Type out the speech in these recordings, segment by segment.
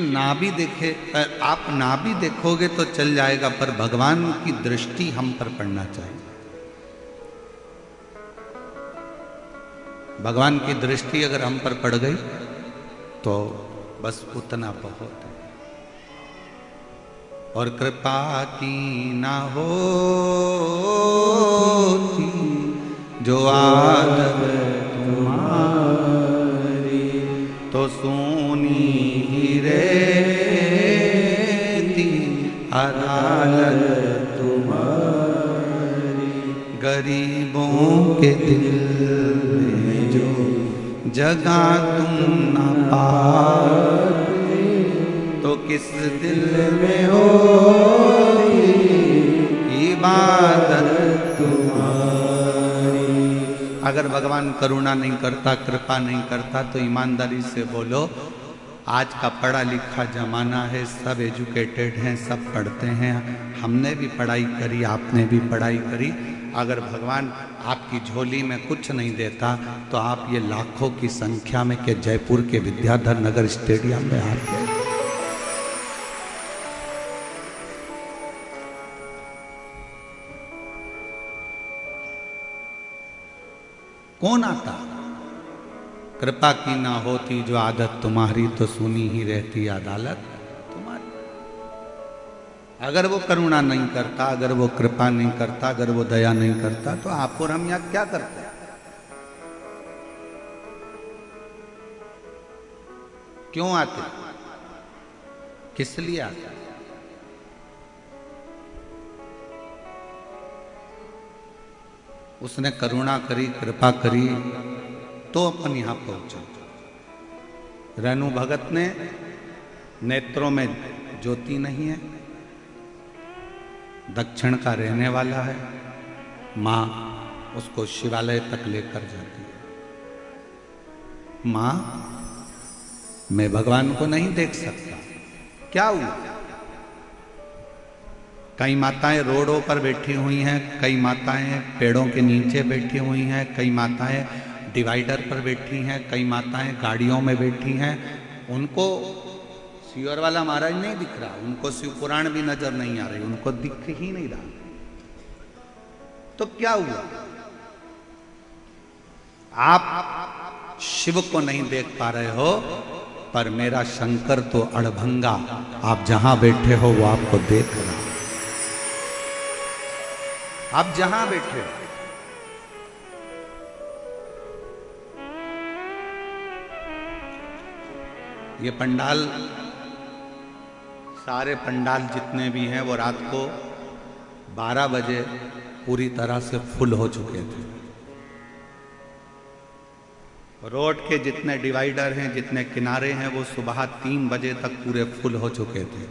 ना भी देखे, आप ना भी देखोगे तो चल जाएगा, पर भगवान की दृष्टि हम पर पड़ना चाहिए। भगवान की दृष्टि अगर हम पर पड़ गई तो बस उतना बहुत है। और कृपा की ना हो जो आदत तुम्हारी, तो सुनी ही रहती अदालत तुम्हारी। गरीबों के दिल में जो जगह तुम न पाते, तो किस दिल में हो इबादत तुम्हारी। अगर भगवान करुणा नहीं करता, कृपा नहीं करता, तो ईमानदारी से बोलो, आज का पढ़ा लिखा जमाना है, सब एजुकेटेड हैं, सब पढ़ते हैं, हमने भी पढ़ाई करी, आपने भी पढ़ाई करी। अगर भगवान आपकी झोली में कुछ नहीं देता तो आप ये लाखों की संख्या में के जयपुर के विद्याधर नगर स्टेडियम में आते। कौन आता? कृपा की ना होती जो आदत तुम्हारी, तो सुनी ही रहती अदालत तुम्हारी। अगर वो करुणा नहीं करता, अगर वो कृपा नहीं करता, अगर वो दया नहीं करता, तो आप और हम यहां क्या करते? क्यों आते? किस लिए आते? उसने करुणा करी, कृपा करी, तो अपन यहां पहुंचे। रेणु भगत ने नेत्रों में ज्योति नहीं है, दक्षिण का रहने वाला है, मां उसको शिवालय तक लेकर जाती है। मां, मैं भगवान को नहीं देख सकता, क्या हुआ? कई माताएं रोडों पर बैठी हुई हैं, कई माताएं पेड़ों के नीचे बैठी हुई हैं, कई माताएं डिवाइडर पर बैठी हैं, कई माताएं गाड़ियों में बैठी हैं। उनको शिवर वाला महाराज नहीं दिख रहा, उनको शिव पुराण भी नजर नहीं आ रही, उनको दिख ही नहीं रहा। तो क्या हुआ? आप शिव को नहीं देख पा रहे हो, पर मेरा शंकर तो अड़भंगा आप जहां बैठे हो वो आपको देख रहा। आप जहां बैठे हो, ये पंडाल, सारे पंडाल जितने भी हैं वो रात को 12 बजे पूरी तरह से फुल हो चुके थे। रोड के जितने डिवाइडर हैं, जितने किनारे हैं, वो सुबह 3 बजे तक पूरे फुल हो चुके थे।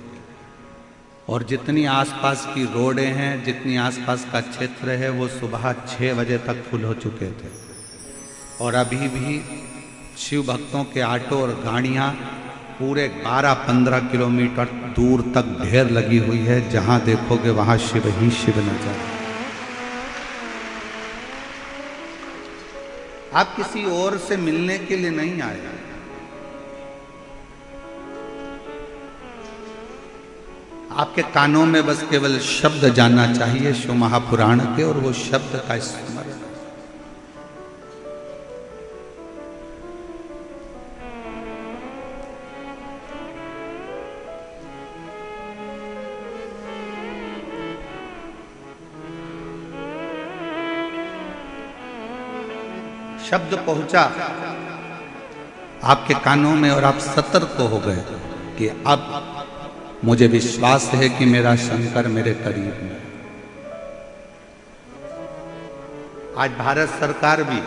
और जितनी आसपास की रोडें हैं, जितनी आसपास का क्षेत्र है, वो सुबह 6 बजे तक फुल हो चुके थे। और अभी भी शिव भक्तों के ऑटो और गाड़ियां पूरे 12-15 किलोमीटर दूर तक ढेर लगी हुई है, जहां देखोगे वहां शिव ही शिव नजर। आप किसी और से मिलने के लिए नहीं आए, आपके कानों में बस केवल शब्द जाना चाहिए शिव महापुराण के, और वो शब्द का स्मरण। शब्द पहुंचा आपके कानों में और आप सतर्क हो गए कि अब मुझे विश्वास है कि मेरा शंकर मेरे करीब है। आज भारत सरकार भी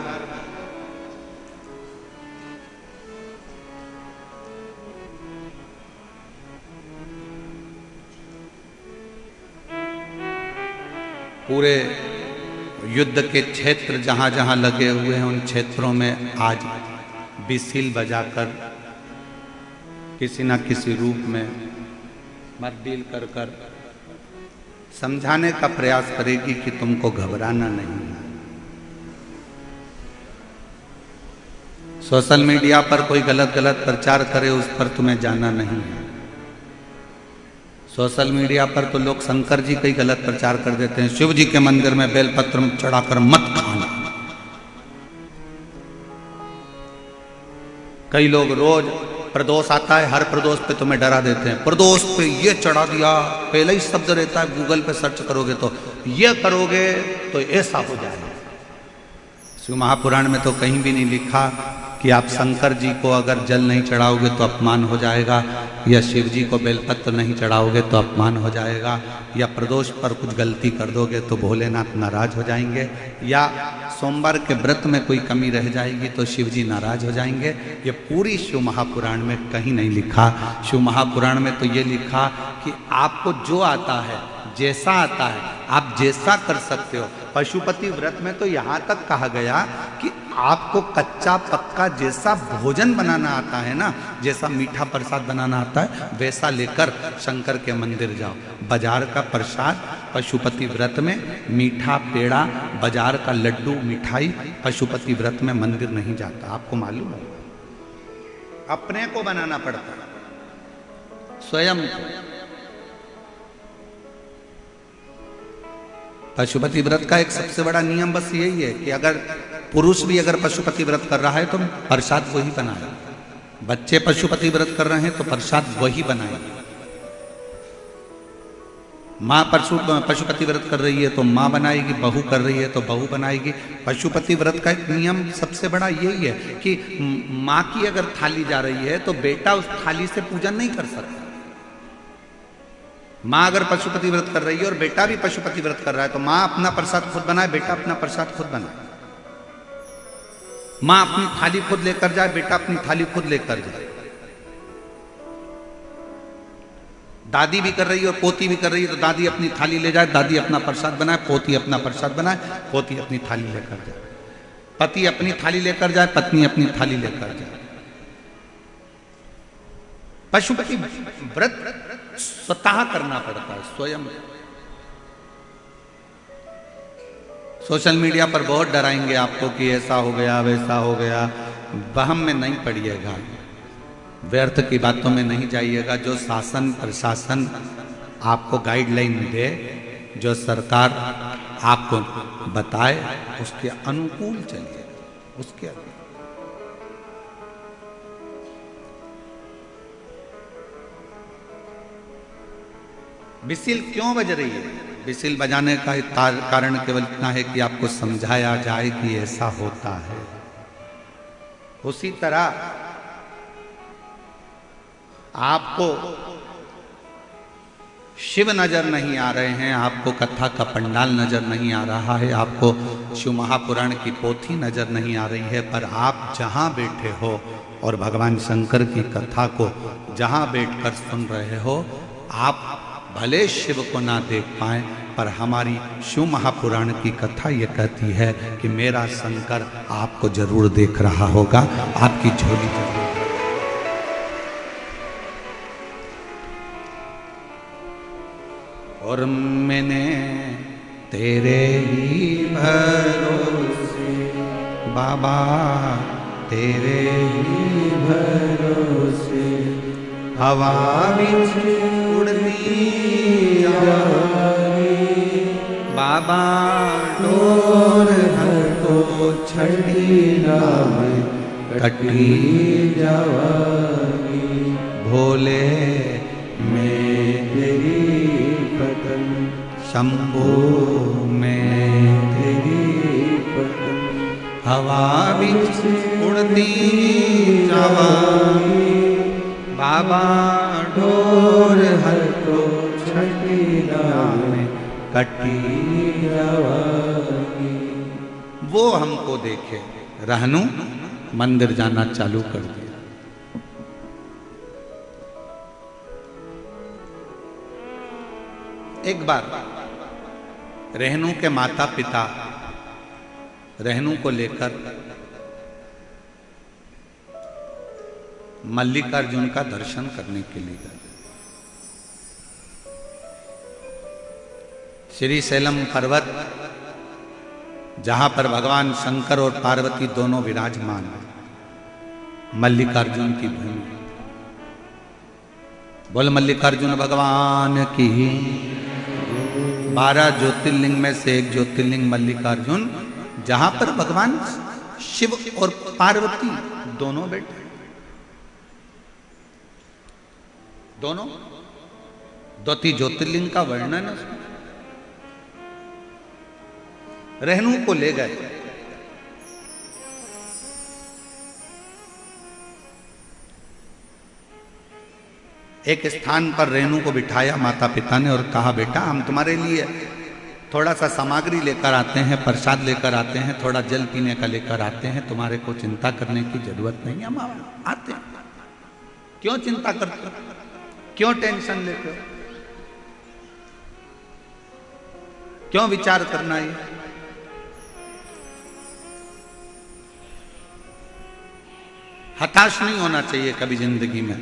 पूरे युद्ध के क्षेत्र जहां जहां लगे हुए हैं, उन क्षेत्रों में आज बिसिल बजाकर किसी न किसी रूप में मर्डील कर कर समझाने का प्रयास करेगी कि तुमको घबराना नहीं है। सोशल मीडिया पर कोई गलत प्रचार करे, उस पर तुम्हें जाना नहीं है। सोशल मीडिया पर तो लोग शंकर जी का ही गलत प्रचार कर देते हैं। शिव जी के मंदिर में बेलपत्र चढ़ाकर मत खाना। कई लोग रोज प्रदोष आता है, हर प्रदोष पे तुम्हें डरा देते हैं, प्रदोष पे ये चढ़ा दिया, पहले ही शब्द रहता है, गूगल पे सर्च करोगे तो ये करोगे तो ऐसा हो जाएगा। शिव महापुराण में तो कहीं भी नहीं लिखा कि आप शंकर जी को अगर जल नहीं चढ़ाओगे तो अपमान हो जाएगा, या शिव जी को बेलपत्र नहीं चढ़ाओगे तो अपमान हो जाएगा, या प्रदोष पर कुछ गलती कर दोगे तो भोलेनाथ नाराज हो जाएंगे, या सोमवार के व्रत में कोई कमी रह जाएगी तो शिव जी नाराज हो जाएंगे। ये पूरी शिव महापुराण में कहीं नहीं लिखा। शिव महापुराण में तो ये लिखा कि आपको जो आता है, जैसा आता है, आप जैसा कर सकते हो। पशुपति व्रत में तो यहाँ तक कहा गया कि आपको कच्चा पक्का जैसा भोजन बनाना आता है ना, जैसा मीठा प्रसाद बनाना आता है, वैसा लेकर शंकर के मंदिर जाओ। बाजार का प्रसाद पशुपति व्रत में, मीठा पेड़ा, बाजार का लड्डू मिठाई पशुपति व्रत में मंदिर नहीं जाता। आपको मालूम है, अपने को बनाना पड़ता है, स्वयं। पशुपति व्रत का एक सबसे बड़ा नियम बस यही है कि अगर पुरुष भी अगर पशुपति व्रत कर रहा है तो प्रसाद वही बनाए। बच्चे पशुपति व्रत कर रहे हैं तो प्रसाद वही बनाए। माँ पशुपति व्रत कर रही है तो माँ बनाएगी, बहू कर रही है तो बहू बनाएगी। पशुपति व्रत का एक नियम सबसे बड़ा यही है कि माँ की अगर थाली जा रही है तो बेटा उस थाली से पूजन नहीं कर सकता। माँ अगर पशुपति व्रत कर रही है और बेटा भी पशुपति व्रत कर रहा है तो माँ अपना प्रसाद खुद बनाए, बेटा अपना प्रसाद खुद बनाए। माँ अपनी थाली खुद लेकर जाए, बेटा अपनी थाली खुद लेकर जाए। दादी भी कर रही है और पोती भी कर रही है तो दादी अपनी थाली ले जाए, दादी अपना प्रसाद बनाए, पोती अपना प्रसाद बनाए, पोती अपनी थाली लेकर जाए। पति अपनी थाली लेकर जाए, पत्नी अपनी थाली लेकर जाए। पशुपति व्रत स्वतः करना पड़ता है, स्वयं। सोशल मीडिया पर बहुत डराएंगे आपको कि ऐसा हो गया, वैसा हो गया। वहम में नहीं पड़िएगा, व्यर्थ की बातों में नहीं जाइएगा। जो शासन प्रशासन आपको गाइडलाइन दे, जो सरकार आपको बताए, उसके अनुकूल चलिए, उसके अनुकूल। बिसिल क्यों बज रही है? बिसिल बजाने का कारण केवल इतना है कि आपको समझाया जाए कि ऐसा होता है। उसी तरह आपको शिव नजर नहीं आ रहे हैं, आपको कथा का पंडाल नजर नहीं आ रहा है, आपको शिव महापुराण की पोथी नजर नहीं आ रही है, पर आप जहां बैठे हो और भगवान शंकर की कथा को जहां बैठकर सुन रहे हो, आप भले शिव को ना देख पाए, पर हमारी शिव महापुराण की कथा ये कहती है कि मेरा शंकर आपको जरूर देख रहा होगा, आपकी झोली जरूर। और मैंने तेरे ही भरोसे बाबा, तेरे ही भरोसे हवा बिच उड़नी बाबा, डोर हटो छड़ी नाम कटी जावागी। भोले में तेरी पतन, शंभो में तेरी पतन, हवा बिच उड़ती जावागी बाबा, डोर हटो छठी नाम कटी जावागी। वो हमको देखे, रहनु मंदिर जाना चालू कर दिया। एक बार रहनु के माता पिता रहनु को लेकर मल्लिकार्जुन का दर्शन करने के लिए गए। श्री शैलम पर्वत, जहां पर भगवान शंकर और पार्वती दोनों विराजमान हैं, मल्लिकार्जुन की भूमि। बोल मल्लिकार्जुन भगवान की। 12 ज्योतिर्लिंग में से एक ज्योतिर्लिंग मल्लिकार्जुन, जहां पर भगवान शिव और पार्वती दोनों बैठे, दोनों 2-3 ज्योतिर्लिंग का वर्णन है उसमें। रेणु को ले गए, एक स्थान पर रेणु को बिठाया माता पिता ने और कहा बेटा हम तुम्हारे लिए थोड़ा सा सामग्री लेकर आते हैं, प्रसाद लेकर आते हैं, थोड़ा जल पीने का लेकर आते हैं, तुम्हारे को चिंता करने की जरूरत नहीं, हम आते हैं। क्यों चिंता करते हो, क्यों टेंशन लेते हो, क्यों विचार करना है? हताश नहीं होना चाहिए कभी जिंदगी में।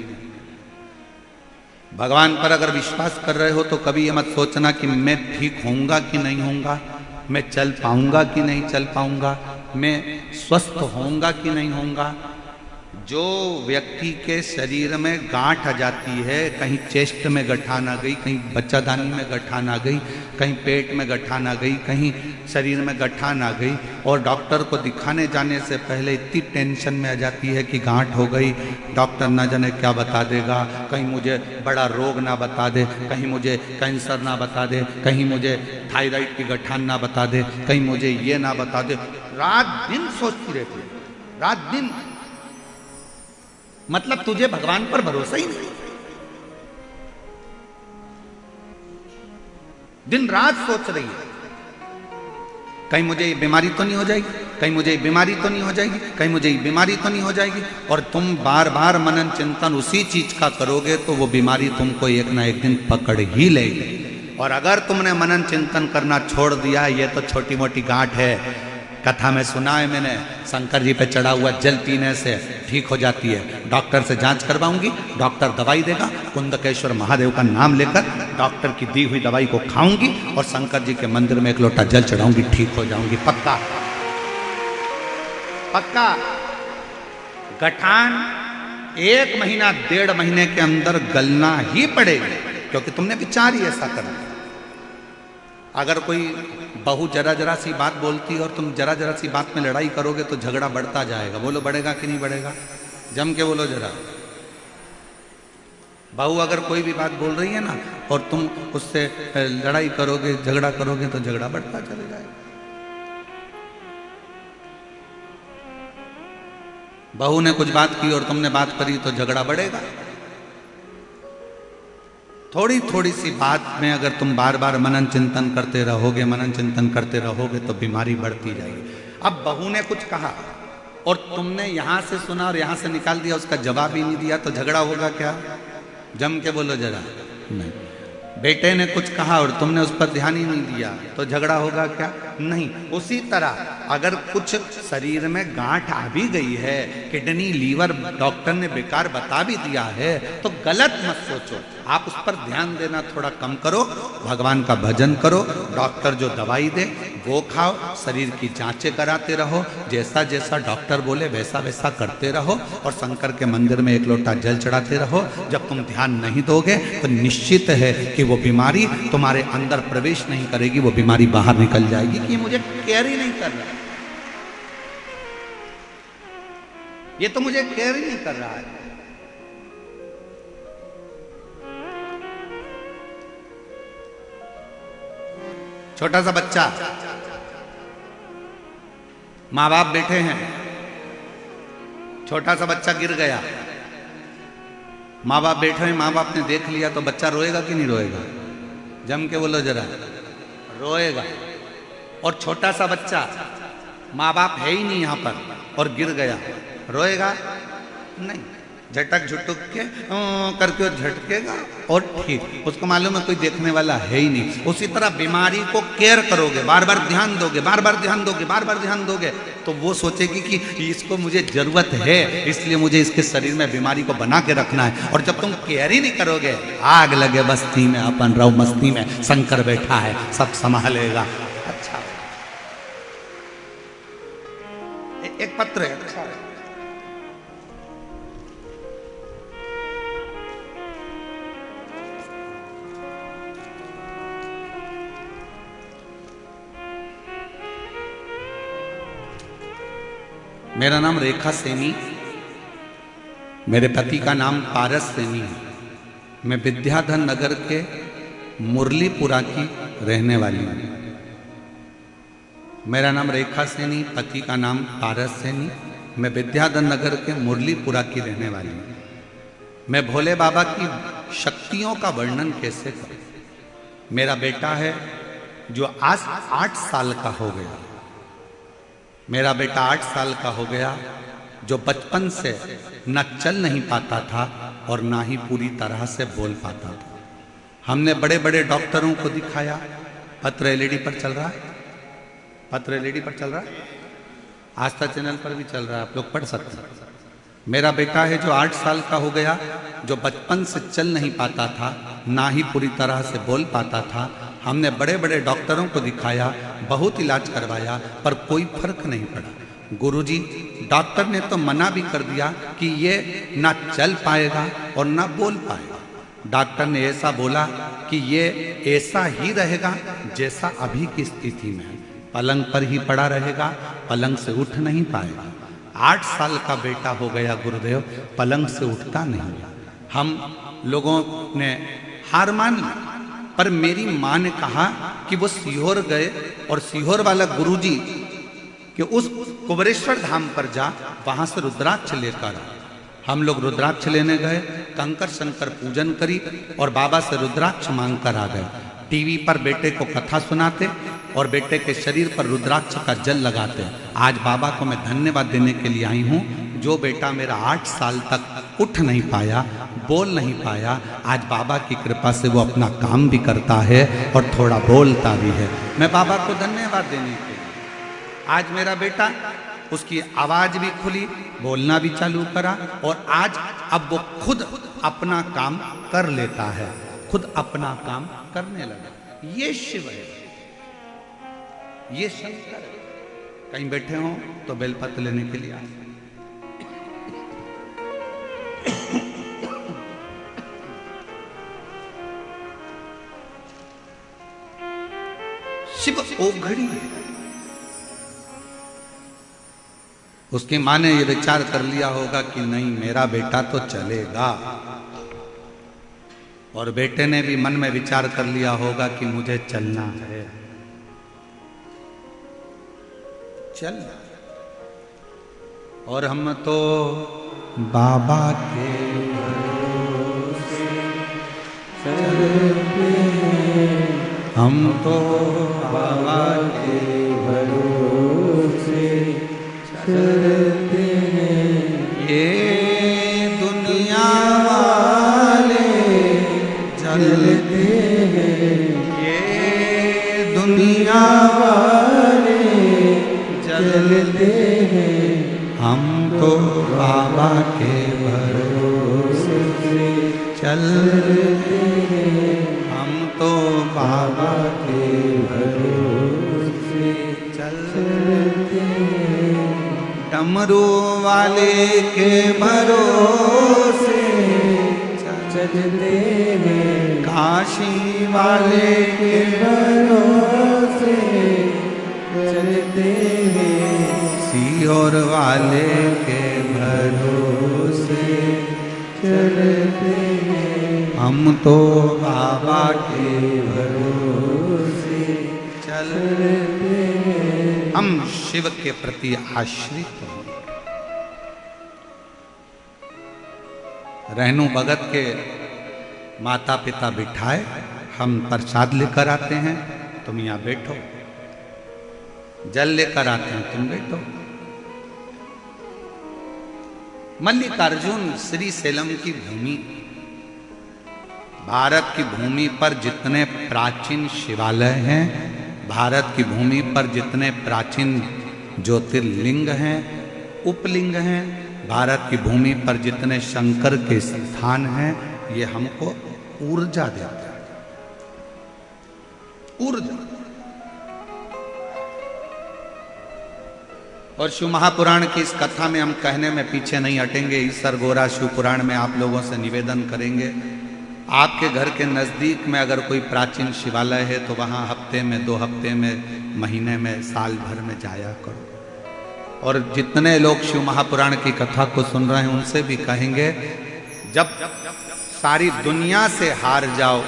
भगवान पर अगर विश्वास कर रहे हो तो कभी ये मत सोचना कि मैं ठीक होऊंगा कि नहीं होऊंगा, मैं चल पाऊंगा कि नहीं चल पाऊंगा, मैं स्वस्थ होऊंगा कि नहीं होऊंगा। जो व्यक्ति के शरीर में गांठ आ जाती है, कहीं चेस्ट में गठान आ गई, कहीं बच्चादानी में गठान आ गई, कहीं पेट में गठान आ गई, कहीं शरीर में गठान आ गई, और डॉक्टर को दिखाने जाने से पहले इतनी टेंशन में आ जाती है कि गांठ हो गई, डॉक्टर ना जाने क्या बता देगा, कहीं मुझे बड़ा रोग ना बता दे, कहीं मुझे कैंसर ना बता दे, कहीं मुझे थायराइड की गठान ना बता दे, कहीं मुझे ये ना बता दे। रात दिन सोचती रहती है, रात दिन। मतलब तुझे भगवान पर भरोसा ही नहीं, दिन रात सोच रही है कहीं मुझे ये बीमारी तो नहीं हो जाएगी, कहीं मुझे ये बीमारी तो नहीं हो जाएगी, कहीं मुझे ये बीमारी तो नहीं हो जाएगी। और तुम बार बार मनन चिंतन उसी चीज का करोगे तो वो बीमारी तुमको एक ना एक दिन पकड़ ही लेगी। और अगर तुमने मनन चिंतन करना छोड़ दिया, ये तो छोटी मोटी गांठ है, कथा में सुना है मैंने, शंकर जी पे चढ़ा हुआ जल पीने से ठीक हो जाती है। डॉक्टर से जांच करवाऊंगी, डॉक्टर दवाई देगा, कुंदकेश्वर महादेव का नाम लेकर डॉक्टर की दी हुई दवाई को खाऊंगी और शंकर जी के मंदिर में एक लोटा जल चढ़ाऊंगी, ठीक हो जाऊंगी, पक्का पक्का। गठान 1 महीना 1.5 महीने के अंदर गलना ही पड़ेगी, क्योंकि तुमने विचार ही ऐसा करना। अगर कोई बहू जरा जरा सी बात बोलती है और तुम जरा जरा सी बात में लड़ाई करोगे तो झगड़ा बढ़ता जाएगा। बोलो बढ़ेगा कि नहीं बढ़ेगा, जम के बोलो जरा। बहू अगर कोई भी बात बोल रही है ना और तुम उससे लड़ाई करोगे, झगड़ा करोगे तो झगड़ा बढ़ता चले जाएगा। बहू ने कुछ बात की और तुमने बात करी तो झगड़ा बढ़ेगा। थोड़ी थोड़ी सी बात में अगर तुम बार बार मनन चिंतन करते रहोगे, मनन चिंतन करते रहोगे तो बीमारी बढ़ती जाएगी। अब बहू ने कुछ कहा और तुमने यहां से सुना और यहां से निकाल दिया, उसका जवाब ही नहीं दिया, तो झगड़ा होगा क्या? जम के बोलो जरा। नहीं। बेटे ने कुछ कहा और तुमने उस पर ध्यान ही नहीं दिया तो झगड़ा होगा क्या? नहीं। उसी तरह अगर कुछ शरीर में गांठ आ भी गई है, किडनी लीवर डॉक्टर ने बेकार बता भी दिया है, तो गलत मत सोचो, आप उस पर ध्यान देना थोड़ा कम करो, भगवान का भजन करो, डॉक्टर जो दवाई दे वो खाओ, शरीर की जांचें कराते रहो, जैसा जैसा डॉक्टर बोले वैसा वैसा करते रहो, और शंकर के मंदिर में एक लोटा जल चढ़ाते रहो। जब तुम ध्यान नहीं दोगे तो निश्चित है कि वो बीमारी तुम्हारे अंदर प्रवेश नहीं करेगी, वो बीमारी बाहर निकल जाएगी कि मुझे केयर ही नहीं कर रहा, ये तो मुझे केयर ही नहीं कर रहा है। छोटा सा बच्चा, माँ बाप बैठे हैं, छोटा सा बच्चा गिर गया, माँ बाप बैठे हैं, माँ बाप ने देख लिया तो बच्चा रोएगा कि नहीं रोएगा? जम के बोलो जरा, रोएगा। और छोटा सा बच्चा, माँ बाप है ही नहीं यहाँ पर और गिर गया, रोएगा नहीं, झटक झुटक के करके झटकेगा और ठीक, उसको मालूम है कोई देखने वाला है ही नहीं। उसी तरह बीमारी को केयर करोगे, बार बार ध्यान दोगे, बार बार ध्यान दोगे, बार बार ध्यान दोगे, तो वो सोचेगी कि इसको मुझे जरूरत है, इसलिए मुझे इसके शरीर में बीमारी को बना के रखना है। और जब तुम केयर ही नहीं करोगे, आग लगे बस्ती में अपन रहो मस्ती में, शंकर बैठा है सब संभालेगा। अच्छा, एक पत्र है, अच्छा है। मेरा नाम रेखा सैनी, मेरे पति का नाम पारस सैनी है। मैं विद्याधर नगर के मुरलीपुरा की रहने वाली हूँ। मेरा नाम रेखा सैनी, पति का नाम पारस सैनी, मैं विद्याधर नगर के मुरलीपुरा की रहने वाली हूँ। मैं भोले बाबा की शक्तियों का वर्णन कैसे करूं। मेरा बेटा है जो आज 8 साल का हो गया। मेरा बेटा 8 साल का हो गया, जो बचपन से न चल नहीं पाता था और ना ही पूरी तरह से बोल पाता था। हमने बड़े बड़े डॉक्टरों को दिखाया। पत्र एलईडी पर चल रहा है, पत्र एलईडी पर चल रहा है, आस्था चैनल पर भी चल रहा है, आप लोग पढ़ सकते हैं। मेरा बेटा है जो 8 साल का हो गया, जो बचपन से चल नहीं पाता था, ना ही पूरी तरह से बोल पाता था। हमने बड़े बड़े डॉक्टरों को दिखाया, बहुत इलाज करवाया, पर कोई फर्क नहीं पड़ा। गुरुजी, डॉक्टर ने तो मना भी कर दिया कि ये ना चल पाएगा और ना बोल पाएगा। डॉक्टर ने ऐसा बोला कि ये ऐसा ही रहेगा जैसा अभी की स्थिति में है, पलंग पर ही पड़ा रहेगा, पलंग से उठ नहीं पाएगा। 8 साल का बेटा हो गया गुरुदेव, पलंग से उठता नहीं। हम लोगों ने हार मान ली, पर मेरी माँ ने कहा कि वो सीहोर गए और सीहोर वाला गुरुजी कि उस कुबरेश्वर धाम पर जा, वहां से रुद्राक्ष लेकर आ। हम लोग रुद्राक्ष लेने गए, कंकर शंकर पूजन करी और बाबा से रुद्राक्ष मांग कर आ गए। टीवी पर बेटे को कथा सुनाते और बेटे के शरीर पर रुद्राक्ष का जल लगाते। आज बाबा को मैं धन्यवाद देने के लिए आई हूँ। जो बेटा मेरा 8 साल तक उठ नहीं पाया, बोल नहीं पाया, आज बाबा की कृपा से वो अपना काम भी करता है और थोड़ा बोलता भी है। मैं बाबा को धन्यवाद देने के लिए आज मेरा बेटा, उसकी आवाज भी खुली, बोलना भी चालू करा और आज अब वो खुद अपना काम कर लेता है, खुद अपना काम करने लगा। ये शिव है, ये शंकर है। कहीं बैठे हो तो बेलपत्र लेने के लिए आए। शिव ओघड़ी है। उसकी मां ने ये विचार कर लिया होगा कि नहीं, मेरा बेटा तो चलेगा, और बेटे ने भी मन में विचार कर लिया होगा कि मुझे चलना है, चल। और हम तो बाबा के भरोसे चलते हैं, हम तो बाबा के भरोसे चलते हैं। ये दुनिया वाले चलते हैं, ये दुनिया वाले चलते हैं, हम तो बाबा के भरोसे चलते हैं, हम तो बाबा के भरोसे चलते हैं। डमरू वाले के भरोसे चलते हैं, काशी वाले के भरोसे चलते हैं, सीहोर वाले के भरोसे चलते हैं, हम तो बाबा के भरोसे चलते हैं। हम शिव के प्रति आश्रित हैं। रहनु भगत के माता पिता बिठाए, हम प्रसाद लेकर आते हैं, तुम यहाँ बैठो, जल लेकर आते हैं, तुम बैठो। मल्लिकार्जुन श्री सेलम की भूमि, भारत की भूमि पर जितने प्राचीन शिवालय हैं, भारत की भूमि पर जितने प्राचीन ज्योतिर्लिंग हैं, उपलिंग हैं, भारत की भूमि पर जितने शंकर के स्थान हैं, ये हमको ऊर्जा देते हैं, ऊर्जा। और शिव महापुराण की इस कथा में हम कहने में पीछे नहीं हटेंगे। ईसर गोरा शिव पुराण में आप लोगों से निवेदन करेंगे, आपके घर के नज़दीक में अगर कोई प्राचीन शिवालय है तो वहाँ हफ्ते में, 2 हफ्ते में, महीने में, साल भर में जाया करो। और जितने लोग शिव महापुराण की कथा को सुन रहे हैं उनसे भी कहेंगे, जब सारी दुनिया से हार जाओ,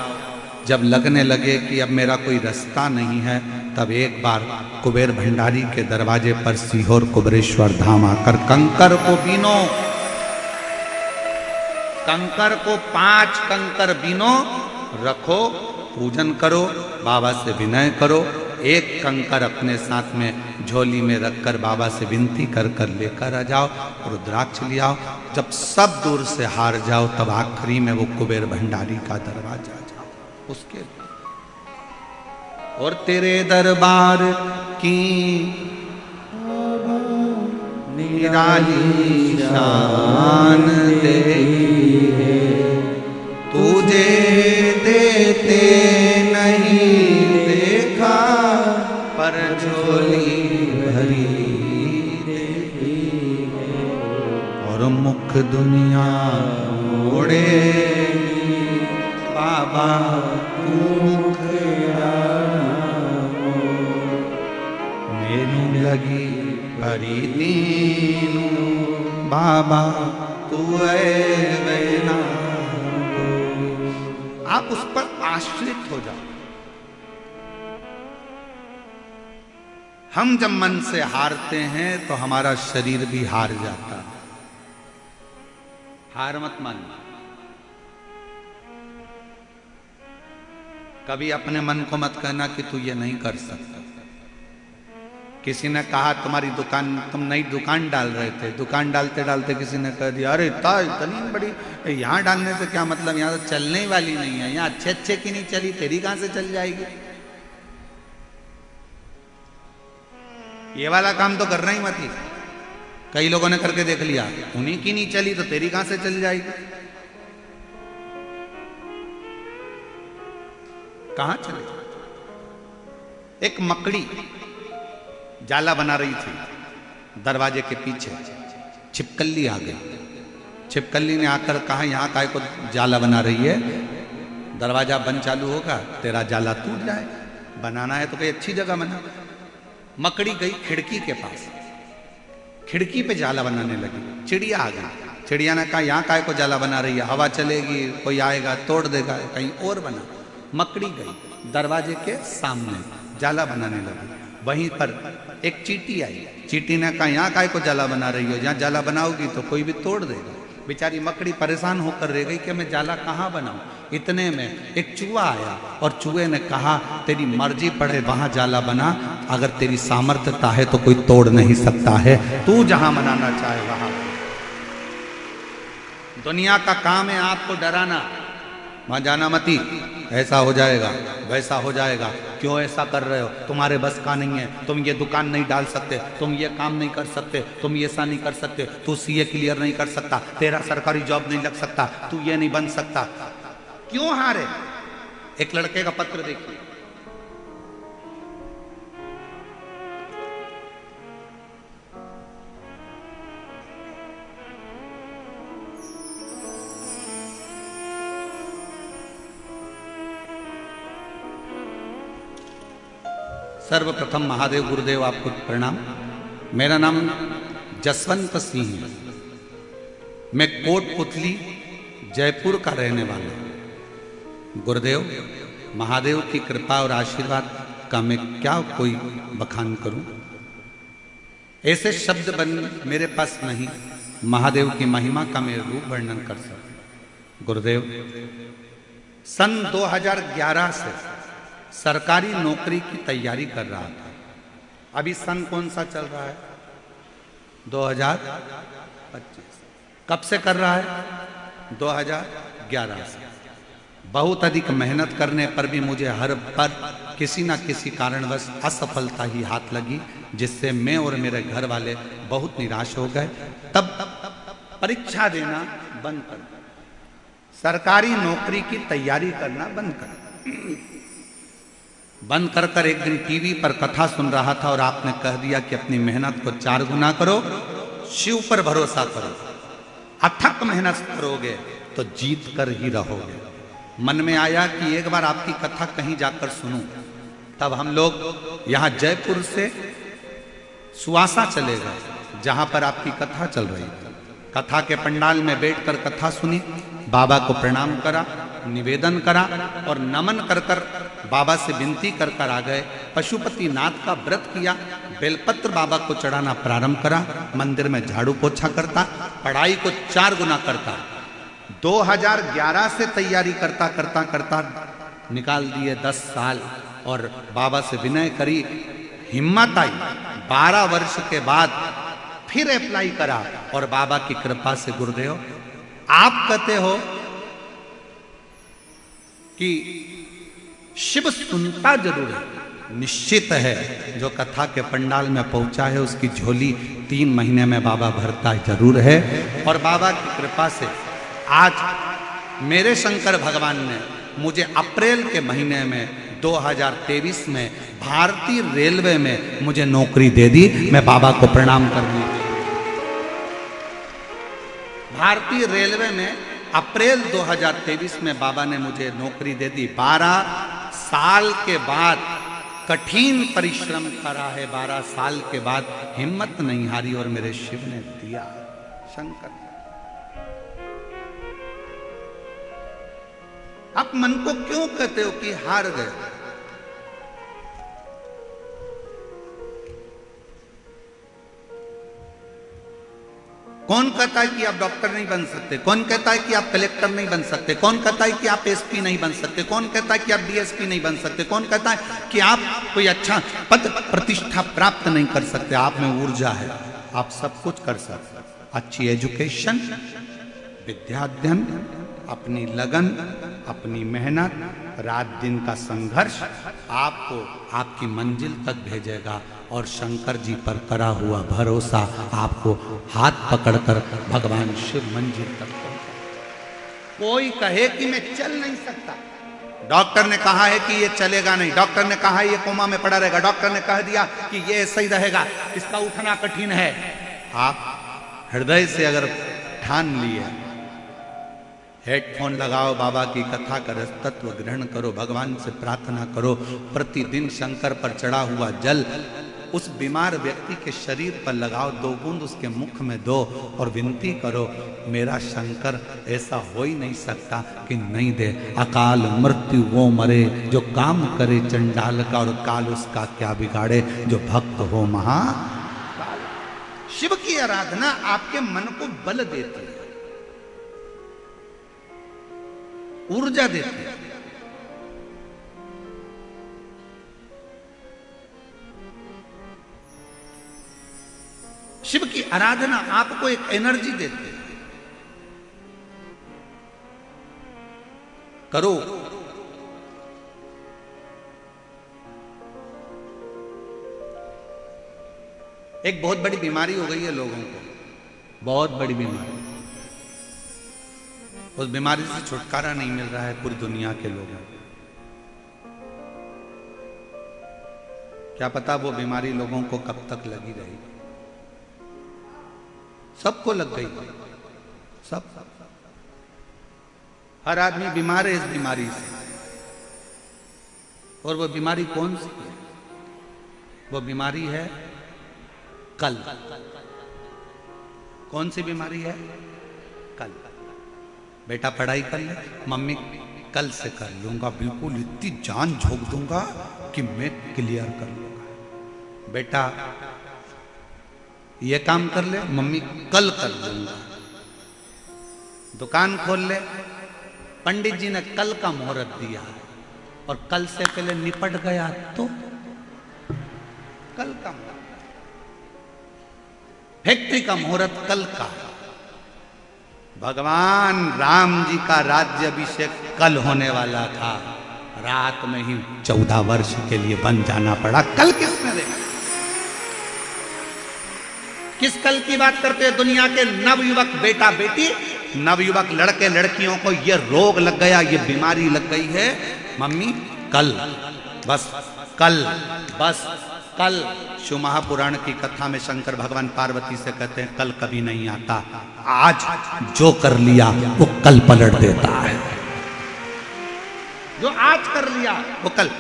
जब लगने लगे कि अब मेरा कोई रास्ता नहीं है, तब एक बार कुबेर भंडारी के दरवाजे पर सीहोर कुबेरेश्वर धाम आकर कंकर को बीनो, कंकर को 5 कंकर बीनो, रखो, पूजन करो, बाबा से विनय करो, एक कंकर अपने साथ में झोली में रखकर बाबा से विनती कर कर लेकर आ जाओ, रुद्राक्ष ले आओ। जब सब दूर से हार जाओ, तब आखिरी में वो कुबेर भंडारी का दरवाजा जाओ उसके लिए। और तेरे दरबार की निराली शान देखी है, तुझे देते नहीं देखा, पर झोली भरी देखी है। और मुख दुनिया मोड़े बाबा मुख मेरी लगी भरी दीनू, बाबा तू वेना। आप उस पर आश्रित हो जाओ। हम जब मन से हारते हैं तो हमारा शरीर भी हार जाता है। हार मत मानना। कभी अपने मन को मत कहना कि तू ये नहीं कर सकता। किसी ने कहा तुम्हारी दुकान, तुम नई दुकान डाल रहे थे, दुकान डालते डालते किसी ने कह दिया अरे इतनी बड़ी, यहाँ डालने से क्या मतलब, यहाँ तो चलने ही वाली नहीं है, यहाँ अच्छे अच्छे की नहीं चली, तेरी कहां से चल जाएगी। ये वाला काम तो करना ही मत ही। कई लोगों ने करके देख लिया, उन्हीं की नहीं चली तो तेरी कहां से चल जाएगी। कहां चले। एक मकड़ी जाला बना रही थी, दरवाजे के पीछे छिपकली आ गई। छिपकली ने आकर कहा यहाँ काय को जाला बना रही है, दरवाजा बंद चालू होगा तेरा जाला टूट जाए, बनाना है तो कोई अच्छी जगह बना। मकड़ी गई खिड़की के पास, खिड़की पे जाला बनाने लगी। चिड़िया आ गई, चिड़िया ने कहा यहाँ काय को जाला बना रही है, हवा चलेगी कोई आएगा तोड़ देगा, कहीं और बना। मकड़ी गई दरवाजे के सामने जाला बनाने लगी। वहीं पर एक चींटी आई, चींटी ने कहा यहाँ काय को जाला बना रही हो, यहाँ जाला बनाओगी तो कोई भी तोड़ देगा। बेचारी मकड़ी परेशान होकर रह गई कि मैं जाला कहाँ बनाऊं। इतने में एक चूहा आया और चूहे ने कहा तेरी मर्जी पड़े वहां जाला बना, अगर तेरी सामर्थ्यता है तो कोई तोड़ नहीं सकता है, तू जहां बनाना चाहे वहां। दुनिया का काम है आपको डराना, वहां जाना मती, ऐसा हो जाएगा वैसा हो जाएगा, क्यों ऐसा कर रहे हो, तुम्हारे बस का नहीं है, तुम ये दुकान नहीं डाल सकते, तुम ये काम नहीं कर सकते, तुम ये ऐसा नहीं कर सकते, तू सीए क्लियर नहीं कर सकता, तेरा सरकारी जॉब नहीं लग सकता, तू ये नहीं बन सकता। क्यों हारे। एक लड़के का पत्र देखिए, सर्वप्रथम महादेव गुरुदेव आपको प्रणाम। मेरा नाम जसवंत सिंह है, मैं कोटपुतली जयपुर का रहने वाला हूँ। गुरुदेव महादेव की कृपा और आशीर्वाद का मैं क्या कोई बखान करूं, ऐसे शब्द बन मेरे पास नहीं महादेव की महिमा का मैं रूप वर्णन कर सकूं। गुरुदेव सन 2011 से सरकारी नौकरी की तैयारी कर रहा था। अभी सन कौन सा चल रहा है, 2025। कब से कर रहा है, 2011 से। बहुत अधिक मेहनत करने पर भी मुझे हर बार किसी न किसी कारणवश असफलता ही हाथ लगी, जिससे मैं और मेरे घर वाले बहुत निराश हो गए। तब परीक्षा देना बंद कर, सरकारी नौकरी की तैयारी करना बंद कर एक दिन टीवी पर कथा सुन रहा था और आपने कह दिया कि अपनी मेहनत को 4 गुना करो, शिव पर भरोसा करो, अथक मेहनत करोगे तो जीत कर ही रहोगे। मन में आया कि एक बार आपकी कथा कहीं जाकर सुनूं। तब हम लोग यहाँ जयपुर से सुवासा चले गए। जहां पर आपकी कथा चल रही थी। कथा के पंडाल में बैठकर कथा सुनी, बाबा को प्रणाम करा, निवेदन करा और नमन कर कर बाबा से विनती कर कर आ गए। पशुपति नाथ का व्रत किया, बेलपत्र बाबा को चढ़ाना प्रारंभ करा, मंदिर में झाड़ू पोछा करता, पढ़ाई को 4 गुना करता। 2011 से तैयारी करता करता करता निकाल दिए 10 साल और बाबा से विनय करी, हिम्मत आई। 12 वर्ष के बाद फिर अप्लाई करा और बाबा की कृपा से गुरुदेव आप कहते हो कि शिव सुनता जरूर है, निश्चित है जो कथा के पंडाल में पहुंचा है उसकी झोली 3 महीने में बाबा भरता जरूर है। और बाबा की कृपा से आज मेरे शंकर भगवान ने मुझे अप्रैल के महीने में 2023 में भारतीय रेलवे में मुझे नौकरी दे दी। मैं बाबा को प्रणाम करने के लिए भारतीय रेलवे में अप्रैल 2023 में बाबा ने मुझे नौकरी दे दी। 12 साल के बाद कठिन परिश्रम करा है, 12 साल के बाद हिम्मत नहीं हारी और मेरे शिव ने दिया। शंकर, आप मन को क्यों कहते हो कि हार गए? कौन कहता है कि आप डॉक्टर नहीं बन सकते? कौन कहता है कि आप कलेक्टर नहीं बन सकते? कौन कहता है कि आप एसपी नहीं बन सकते? कौन कहता है कि आप डीएसपी नहीं बन सकते? कौन कहता है कि आप कोई अच्छा पद प्रतिष्ठा प्राप्त नहीं कर सकते? आप में ऊर्जा है, आप सब कुछ कर सकते। अच्छी एजुकेशन, विद्याध्ययन, अपनी लगन, अपनी मेहनत, रात दिन का संघर्ष आपको आपकी मंजिल तक भेजेगा। और शंकर जी पर करा हुआ भरोसा आपको हाथ पकड़कर भगवान शिव मंजिल तक पहुंचा। कोई कहे कि मैं चल नहीं सकता, डॉक्टर ने कहा है कि ये चलेगा नहीं, डॉक्टर ने कहा है ये कोमा में पड़ा रहेगा, डॉक्टर ने कह दिया कि ये ऐसा ही रहेगा, इसका उठना कठिन है। आप हृदय से अगर ठान लिए, हेडफोन लगाओ, बाबा की कथा का रस तत्व ग्रहण करो, भगवान से प्रार्थना करो, प्रतिदिन शंकर पर चढ़ा हुआ जल उस बीमार व्यक्ति के शरीर पर लगाओ, 2 बूंद उसके मुख में दो और विनती करो, मेरा शंकर ऐसा हो ही नहीं सकता कि नहीं दे। अकाल मृत्यु वो मरे जो काम करे चंडाल का, और काल उसका क्या बिगाड़े जो भक्त हो महाकाल। शिव की आराधना आपके मन को बल देती है, ऊर्जा देती है। शिव की आराधना आपको एक एनर्जी देती है। करो, एक बहुत बड़ी बीमारी हो गई है लोगों को, बहुत बड़ी बीमारी। उस बीमारी से छुटकारा नहीं मिल रहा है पूरी दुनिया के लोगों को। क्या पता वो बीमारी लोगों को कब तक लगी रहेगी। सबको लग गई, सब, हर आदमी बीमार है इस बीमारी से। और वो बीमारी कौन सी है? वो बीमारी है कल। कौन सी बीमारी है? कल। बेटा पढ़ाई कर ले, मम्मी कल से कर लूंगा, बिल्कुल इतनी जान झोंक दूंगा कि मैं क्लियर कर लूंगा। बेटा ये काम कर ले, मम्मी कल कर लूंगा। दुकान खोल ले, पंडित जी ने कल का मुहूर्त दिया और कल से पहले निपट गया तो कल का मुहूर्त। फैक्ट्री का मुहूर्त कल का। भगवान राम जी का राज्याभिषेक कल होने वाला था, रात में ही 14 वर्ष के लिए बन जाना पड़ा। कल किसने देखा? किस कल की बात करते हैं? दुनिया के नवयुवक बेटा बेटी, नवयुवक लड़के लड़कियों को ये रोग लग गया, ये बीमारी लग गई है। मम्मी कल, बस कल, बस कल। शिव महापुराण की कथा में शंकर भगवान पार्वती से कहते हैं कल कभी नहीं आता, आज जो कर लिया वो कल पलट देता है। जो आज कर लिया वो कल,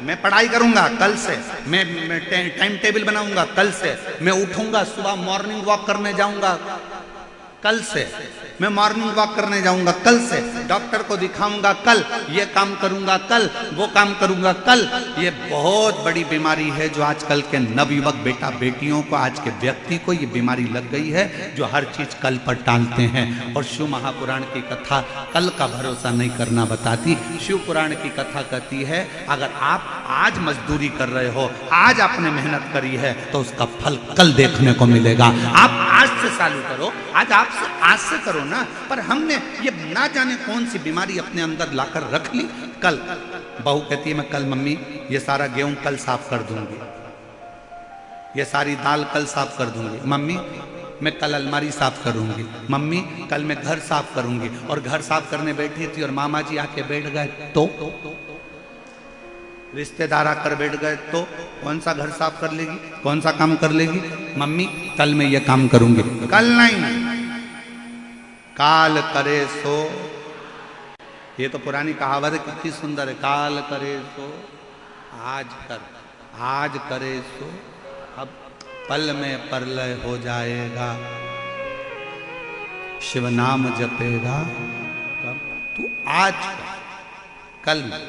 मैं पढ़ाई करूंगा कल से, मैं टाइम टेबल बनाऊंगा कल से, मैं उठूंगा सुबह मॉर्निंग वॉक करने जाऊंगा कल से, मैं मॉर्निंग वॉक करने जाऊंगा कल से, डॉक्टर को दिखाऊंगा कल, ये काम करूंगा कल, वो काम करूंगा कल। ये बहुत बड़ी बीमारी है जो आजकल के नवयुवक बेटा बेटियों को, आज के व्यक्ति को ये बीमारी लग गई है, जो हर चीज कल पर टालते हैं। और शिव महापुराण की कथा कल का भरोसा नहीं करना बताती। शिव पुराण की कथा कहती है अगर आप आज मजदूरी कर रहे हो, आज आपने मेहनत करी है, तो उसका फल कल देखने को मिलेगा। आप आज से चालू करो, आज से करो ना। पर हमने ये ना जाने कौन सी बीमारी अपने अंदर लाकर रख ली। कल बहू कहती है मैं कल मम्मी ये सारा गेहूं कल साफ कर दूंगी, ये सारी दाल कल साफ कर दूंगी, मम्मी मैं कल अलमारी साफ करूंगी, मम्मी कल मैं घर साफ करूंगी। और घर साफ करने बैठी थी और मामा जी आके बैठ गए तो, रिश्तेदार आकर बैठ गए तो कौन सा घर साफ कर लेगी, कौन सा काम कर लेगी। मम्मी कल मैं ये काम करूंगी, कल नहीं, काल करे सो। ये तो पुरानी कहावत है, कितनी सुंदर है। काल करे सो आज कर, आज करे सो अब पल में परलय हो जाएगा। शिव नाम जपेगा तब तू आज कर, कल में।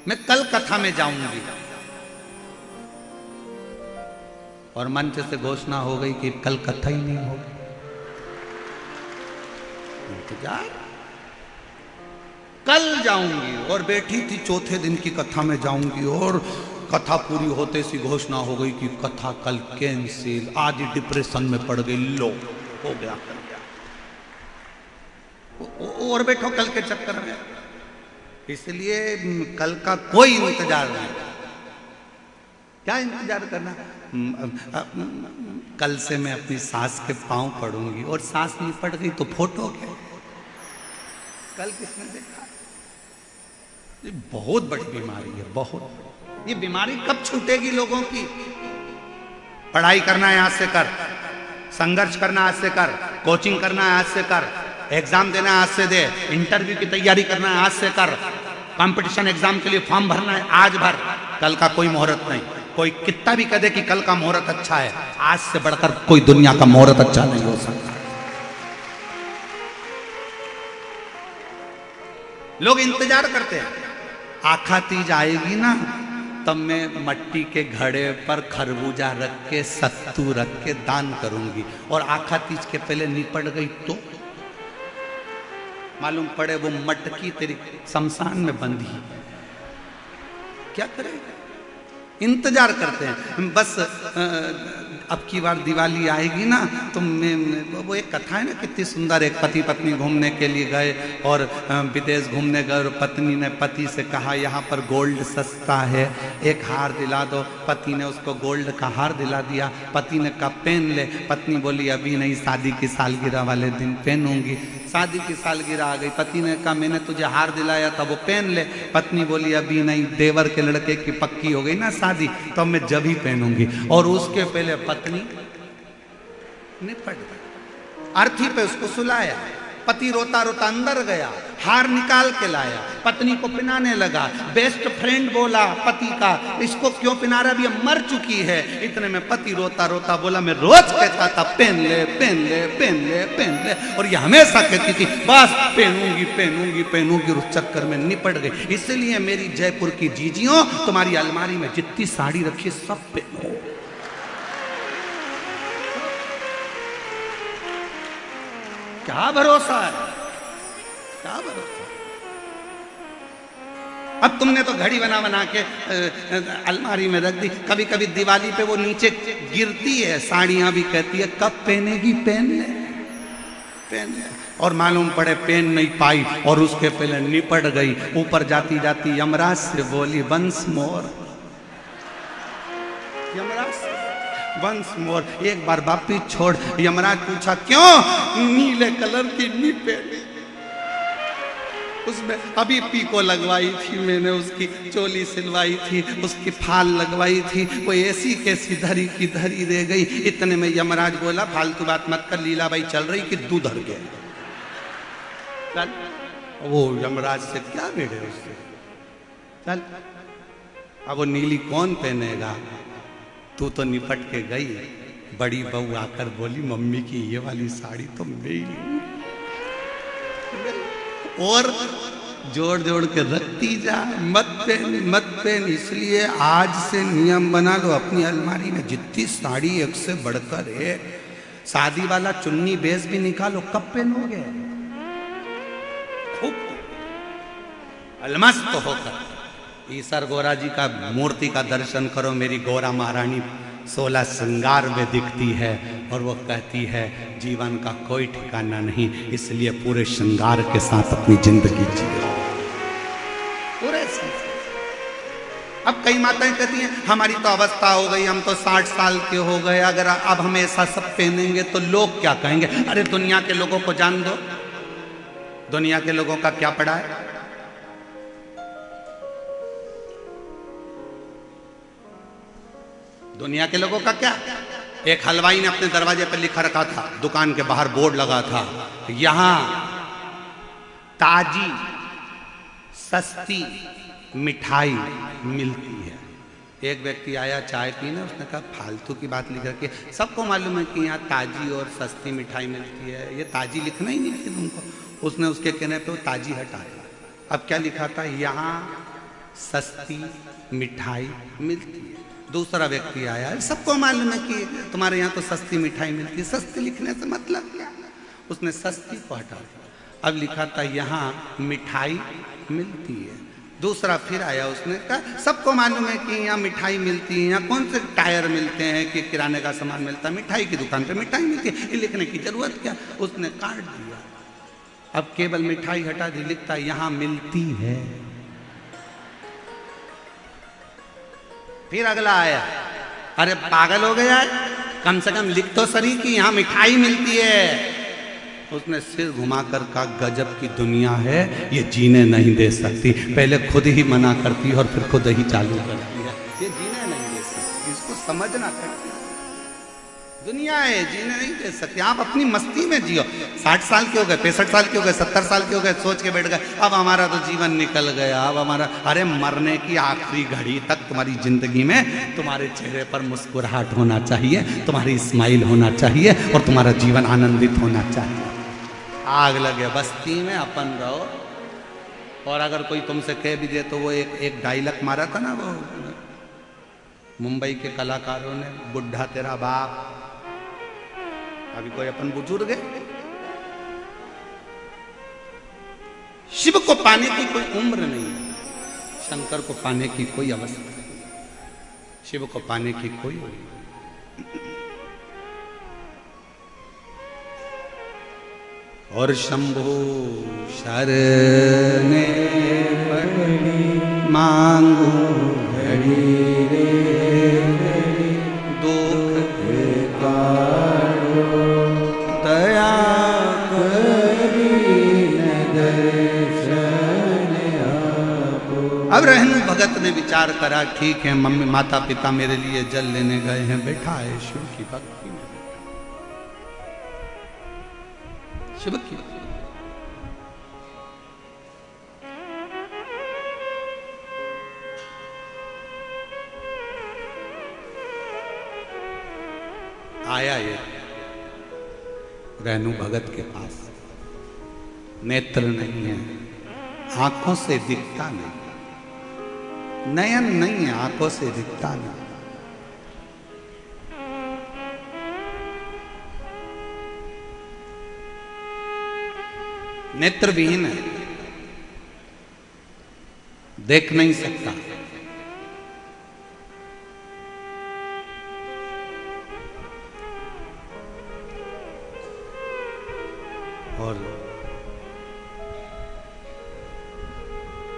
मैं कल कथा में जाऊंगी और मंच से घोषणा हो गई कि कल कथा ही नहीं होगी। इंतजार, कल जाऊंगी। और बैठी थी चौथे दिन की कथा में जाऊंगी और कथा पूरी होते सी घोषणा हो गई कि कथा कल कैंसिल। आज डिप्रेशन में पड़ गई, लो हो गया कर गया। और बैठो कल के चक्कर में। इसलिए कल का कोई इंतजार नहीं। क्या इंतजार करना। कल से मैं अपनी सास के पांव पड़ूंगी और सास नहीं पड़ गई तो फोटो क्या, कल किसने देखा। ये बहुत बड़ी बीमारी है, बहुत। ये बीमारी कब छूटेगी लोगों की। पढ़ाई करना है आज से कर, संघर्ष करना आज से कर, कोचिंग करना है आज से कर, एग्जाम देना है आज से दे, इंटरव्यू की तैयारी करना है आज से कर, कंपटीशन एग्जाम के लिए फॉर्म भरना है आज भर। कल का कोई मुहूर्त नहीं। कोई कितना भी कह दे कि कल का मुहूर्त अच्छा है, आज से बढ़कर कोई दुनिया का मुहूर्त अच्छा नहीं हो सकता। लोग इंतजार करते हैं, आखा तीज आएगी ना तब मैं मट्टी के घड़े पर खरबूजा रख के, सत्तू रख के दान करूंगी। और आखा तीज के पहले निपट गई तो मालूम पड़े वो मटकी तेरी शमशान में बंधी, क्या करेगा। इंतजार करते हैं बस। अब की बार दिवाली आएगी ना तो वो एक कथा है ना कितनी सुंदर। एक पति पत्नी घूमने के लिए गए और विदेश घूमने गए और पत्नी ने पति से कहा यहाँ पर गोल्ड सस्ता है, एक हार दिला दो। पति ने उसको गोल्ड का हार दिला दिया। पति ने कहा पहन ले। पत्नी बोली अभी नहीं, शादी की सालगिरह वाले दिन पहनूंगी। शादी की सालगिरह आ गई। पति ने कहा मैंने तुझे हार दिलाया था वो पहन ले। पत्नी बोली अभी नहीं, देवर के लड़के की पक्की हो गई ना शादी, तो मैं जब ही पहनूंगी। और उसके पहले पत्नी निपट गई। अर्थी पे उसको सुलाया। पति रोता रोता अंदर गया, हार निकाल के लाया, पत्नी को पिनाने लगा। बेस्ट फ्रेंड बोला पति का इसको क्यों पिना रहा, अभी मर चुकी है। इतने में पति रोता रोता बोला मैं रोज कहता था पहन ले पहन ले पहन ले पहन ले, और ये हमेशा कहती थी बस पहनूंगी पहनूंगी पहनूंगी। उस चक्कर में निपट गई। इसलिए मेरी जयपुर की जीजियों, तुम्हारी अलमारी में जितनी साड़ी रखी सब पहनो। क्या भरोसा है, क्या भरोसा। अब तुमने तो घड़ी बना बना के अलमारी में रख दी। कभी कभी दिवाली पे वो नीचे गिरती है, साड़ियां भी कहती है कब पहनेगी, पहन ले पहन ले। और मालूम पड़े पहन नहीं पाई और उसके पहले निपट गई। ऊपर जाती जाती यमराज से बोली वंस मोर, यमराज से वंस मोर, एक बार वापिस छोड़। यमराज पूछा क्यों, नीले कलर की नी पहनी, उसमें अभी पीको लगवाई थी मैंने, उसकी चोली सिलवाई थी, उसकी फाल लगवाई थी, वो ऐसी कैसी धरी की धरी रह गई। इतने में यमराज बोला फालतू बात मत कर, लीलाबाई चल रही कि दूध धर गया। चल। वो यमराज से क्या भिड़े उससे, चल। अब वो नीली कौन पहनेगा, तू तो निपट के गई। बड़ी बहू आकर बोली मम्मी की ये वाली साड़ी तो मेरी, और जोड़ जोड़ के रखती जा, मत पहन। इसलिए आज से नियम बना लो अपनी अलमारी में, जितनी साड़ी एक से बढ़कर है, शादी वाला चुन्नी बेस भी निकालो, कब पहनोगे? खूब अलमस्त होकर ईसर गोरा जी का मूर्ति का दर्शन करो। मेरी गोरा महारानी 16 श्रृंगार में दिखती है और वो कहती है जीवन का कोई ठिकाना नहीं, इसलिए पूरे श्रृंगार के साथ अपनी जिंदगी जियो, पूरे। अब कई माताएं कहती हैं हमारी तो अवस्था हो गई, हम तो 60 साल के हो गए, अगर अब हम ऐसा सब पहनेंगे तो लोग क्या कहेंगे? अरे दुनिया के लोगों को जान दो, दुनिया के लोगों का क्या पड़ा है? दुनिया के लोगों का क्या? एक हलवाई ने अपने दरवाजे पर लिखा रखा था, दुकान के बाहर बोर्ड लगा था, यहां ताजी सस्ती मिठाई मिलती है। एक व्यक्ति आया चाय पीने, उसने कहा फालतू की बात लिख रखी है, सबको मालूम है कि यहाँ ताजी और सस्ती मिठाई मिलती है, ये ताजी लिखना ही नहीं है तुमको। उसने उसके कहने पे वो ताजी हटा दिया। अब क्या लिखा था? यहाँ सस्ती मिठाई मिलती है। दूसरा व्यक्ति आया, सबको मालूम है कि तुम्हारे यहाँ तो सस्ती मिठाई मिलती है, सस्ती लिखने से मतलब क्या? उसने सस्ती को हटा दिया। अब लिखा था यहाँ मिठाई मिलती है। दूसरा फिर आया, उसने कहा सबको मालूम है कि यहाँ मिठाई मिलती है, यहाँ कौन से टायर मिलते हैं कि किराने का सामान मिलता है, मिठाई की दुकान पे मिठाई मिलती है, ये लिखने की जरूरत क्या? उसने काट दिया। अब केवल मिठाई हटा दी, लिखता यहाँ मिलती है। फिर अगला आया, अरे पागल हो गया है, कम से कम लिख तो सही कि यहाँ मिठाई मिलती है। उसने सिर घुमाकर कहा गजब की दुनिया है, ये जीने नहीं दे सकती, पहले खुद ही मना करती और फिर खुद ही चालू करती है, ये जीने नहीं दे सकती, इसको समझना पड़ता। दुनिया है, जीने नहीं दे सकती। आप अपनी मस्ती में जियो। 60 साल के हो गए, 65 साल के हो गए, 70 साल के हो गए, सोच के बैठ गए अब हमारा तो जीवन निकल गया, अब हमारा, अरे मरने की आखिरी घड़ी तक तुम्हारी जिंदगी में तुम्हारे चेहरे पर मुस्कुराहट होना चाहिए, तुम्हारी स्माइल होना चाहिए और तुम्हारा जीवन आनंदित होना चाहिए। आग लगे बस्ती में अपन रहो। और अगर कोई तुमसे कह भी दे तो वो एक डायलॉग मारा था ना, वो मुंबई के कलाकारों ने, बुढ़ा तेरा बाप। अभी कोई अपन बुजुर्ग है, शिव को पाने की कोई उम्र नहीं है, शंकर को पाने की कोई अवस्था नहीं, शिव को पाने की कोई उम्र नहीं। और शंभो शरणे पड़ी मांगू घड़ी रे दुख काढ़ो दया करी दर्शन आपो। अब रहनु भगत ने विचार करा, ठीक है मम्मी माता पिता मेरे लिए जल लेने गए हैं, बैठा है शिव की भक्ति में, शिव की आया ये रहनु भगत के पास। नेत्र नहीं है, आंखों से दिखता नहीं, नयन नहीं है, आंखों से दिखता नहीं। नेत्र विहीन है, देख नहीं सकता। और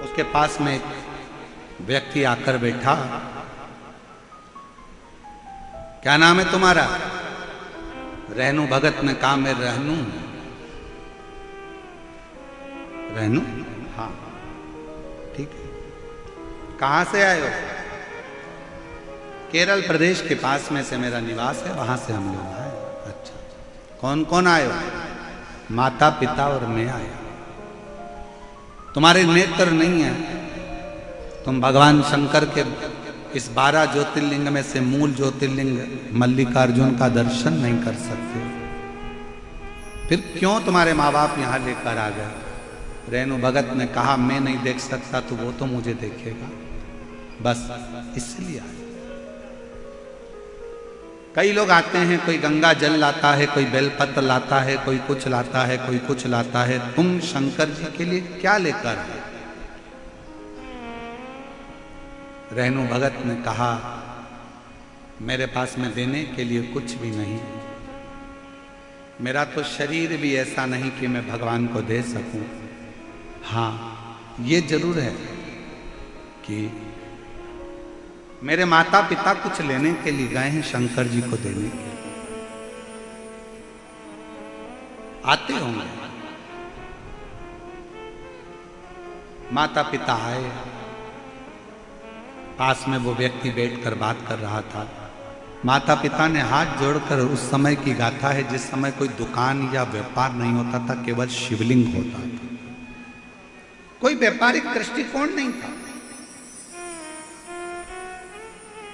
उसके पास में एक व्यक्ति आकर बैठा, क्या नाम है तुम्हारा? रहनु भगत ने कहा मैं रहनु। रहनु? हाँ ठीक है। कहां से आए हो? केरल प्रदेश के पास में से मेरा निवास है, वहां से हम लोग आए। अच्छा, कौन कौन आए हो? माता पिता और मैं आया। तुम्हारे नेत्र नहीं है, तुम भगवान शंकर के इस 12 ज्योतिर्लिंग में से मूल ज्योतिर्लिंग मल्लिकार्जुन का दर्शन नहीं कर सकते। फिर क्यों तुम्हारे माँ बाप यहाँ लेकर आ गए? रेणु भगत ने कहा मैं नहीं देख सकता तो वो तो मुझे देखेगा, बस इसलिए आए। कई लोग आते हैं, कोई गंगा जल लाता है, कोई बेलपत्र लाता है, कोई कुछ लाता है, कोई कुछ लाता है। तुम शंकर जी के लिए क्या लेकर आए? रेणु भगत ने कहा मेरे पास में देने के लिए कुछ भी नहीं, मेरा तो शरीर भी ऐसा नहीं कि मैं भगवान को दे सकूं। हाँ, ये जरूर है कि मेरे माता पिता कुछ लेने के लिए गए हैं शंकर जी को देने के लिए। आते होंगे, माता पिता आए, पास में वो व्यक्ति बैठकर बात कर रहा था। माता पिता ने हाथ जोड़कर, उस समय की गाथा है जिस समय कोई दुकान या व्यापार नहीं होता था, केवल शिवलिंग होता था, कोई व्यापारिक दृष्टिकोण नहीं था।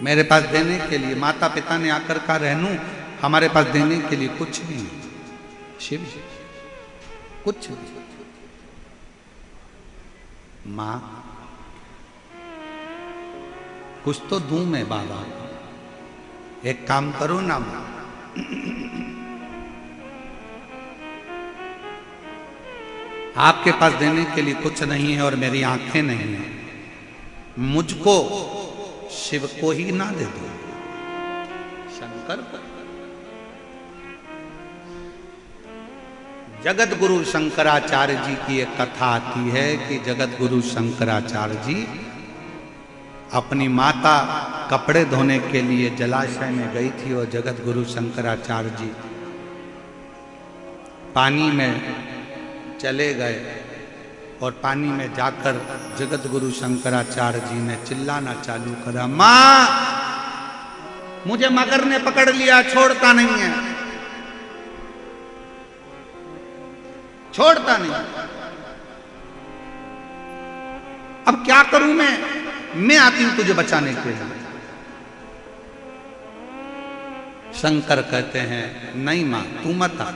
मेरे पास देने के लिए माता पिता ने आकर कहा रेणु हमारे पास देने के लिए कुछ भी नहीं, शिव कुछ नहीं। मां कुछ तो दूं मैं बाबा, एक काम करो ना मां, आपके पास देने के लिए कुछ नहीं है और मेरी आंखें नहीं है, मुझको शिव को ही ना दे दो, शंकर को। जगत गुरु शंकराचार्य जी की एक कथा आती है कि जगत गुरु शंकराचार्य जी अपनी माता कपड़े धोने के लिए जलाशय में गई थी और जगत गुरु शंकराचार्य जी पानी में चले गए और पानी में जाकर जगत गुरु शंकराचार्य जी ने चिल्लाना चालू करा, मां मुझे मगर ने पकड़ लिया, छोड़ता नहीं है, छोड़ता नहीं। अब क्या करूं मैं आती हूं तुझे बचाने के लिए। शंकर कहते हैं नहीं मां तू मत आ,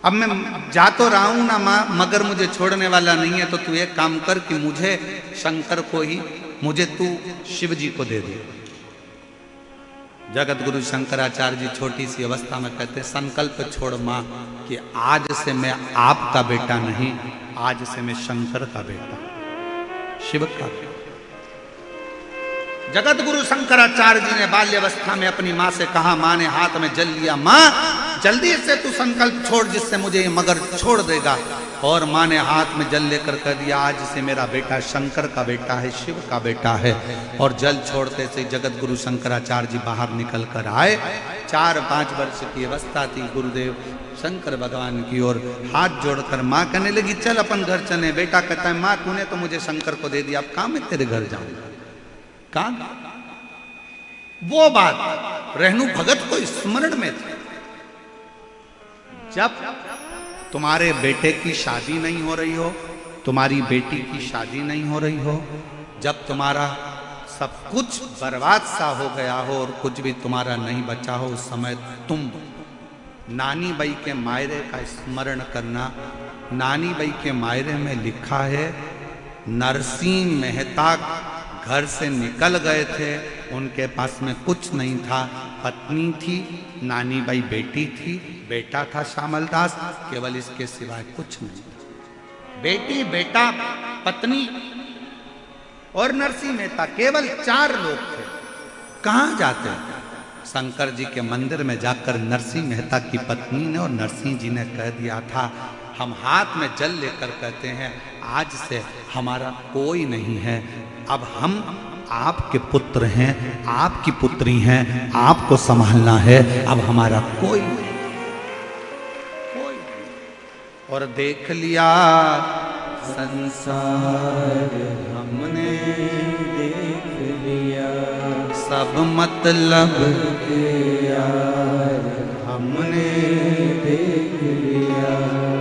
अब मैं जा तो रहा हूं ना मां, मगर मुझे छोड़ने वाला नहीं है, तो तू एक काम कर कि मुझे शंकर को ही, मुझे तू शिव जी को दे दे। जगत गुरु शंकराचार्य जी छोटी सी अवस्था में कहते संकल्प छोड़ मां कि आज से मैं आपका बेटा नहीं, आज से मैं शंकर का बेटा, शिव का बेटा। जगत गुरु शंकराचार्य जी ने बाल्यावस्था में अपनी मां से कहा, मां ने हाथ में जल लिया, मां जल्दी से तू संकल्प छोड़ जिससे मुझे ये मगर छोड़ देगा। और मां ने हाथ में जल लेकर कह दिया, आज से मेरा बेटा शंकर का बेटा है, शिव का बेटा है। और जल छोड़ते से जगत गुरु शंकराचार्य जी बाहर निकल कर आए। 4-5 वर्ष की अवस्था थी। गुरुदेव शंकर भगवान की ओर हाथ जोड़कर मां कहने लगी, चल अपन घर चले। बेटा कहता है, मां तूने तो मुझे शंकर को दे दिया, अब कहां मैं तेरे घर जाऊंगा। कहां वो बात रेणु भगत को स्मरण में थी। जब तुम्हारे बेटे की शादी नहीं हो रही हो, तुम्हारी बेटी की शादी नहीं हो रही हो, जब तुम्हारा सब कुछ बर्बाद सा हो गया हो और कुछ भी तुम्हारा नहीं बचा हो, उस समय तुम नानी बाई के मायरे का स्मरण करना। नानी बाई के मायरे में लिखा है, नरसिंह मेहता घर से निकल गए थे, उनके पास में कुछ नहीं था। पत्नी थी, नानी बाई बेटी थी, बेटा था श्यामलदास, केवल इसके सिवाय कुछ नहीं था। बेटी, बेटा, पत्नी और नरसिंह मेहता, केवल 4 लोग थे। कहां जाते? शंकर जी के मंदिर में जाकर नरसिंह मेहता की पत्नी ने और नरसिंह जी ने कह दिया था, हम हाथ में जल लेकर कहते हैं, आज से हमारा कोई नहीं है, अब हम आपके पुत्र हैं, आपकी पुत्री हैं, आपको संभालना है, अब हमारा कोई नहीं, कोई नहीं। और देख लिया संसार हमने, देख लिया सब मतलब के यार हमने, देख लिया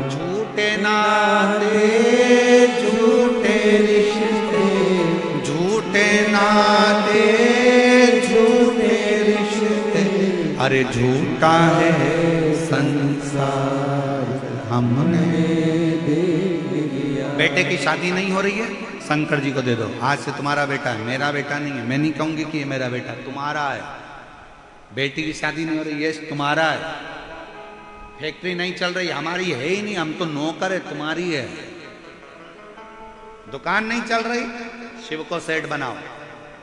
झूठे नाते अरे झूठा है संसार हमने देख लिया। बेटे की शादी नहीं हो रही है, शंकर जी को दे दो, आज से तुम्हारा बेटा है, मेरा बेटा नहीं है। मैं नहीं कहूंगी कि ये मेरा बेटा, तुम्हारा है। बेटी की शादी नहीं हो रही, ये तुम्हारा है। फैक्ट्री नहीं चल रही, हमारी है ही नहीं, हम तो नौकर है, तुम्हारी है। दुकान नहीं चल रही, शिव को सेठ बनाओ,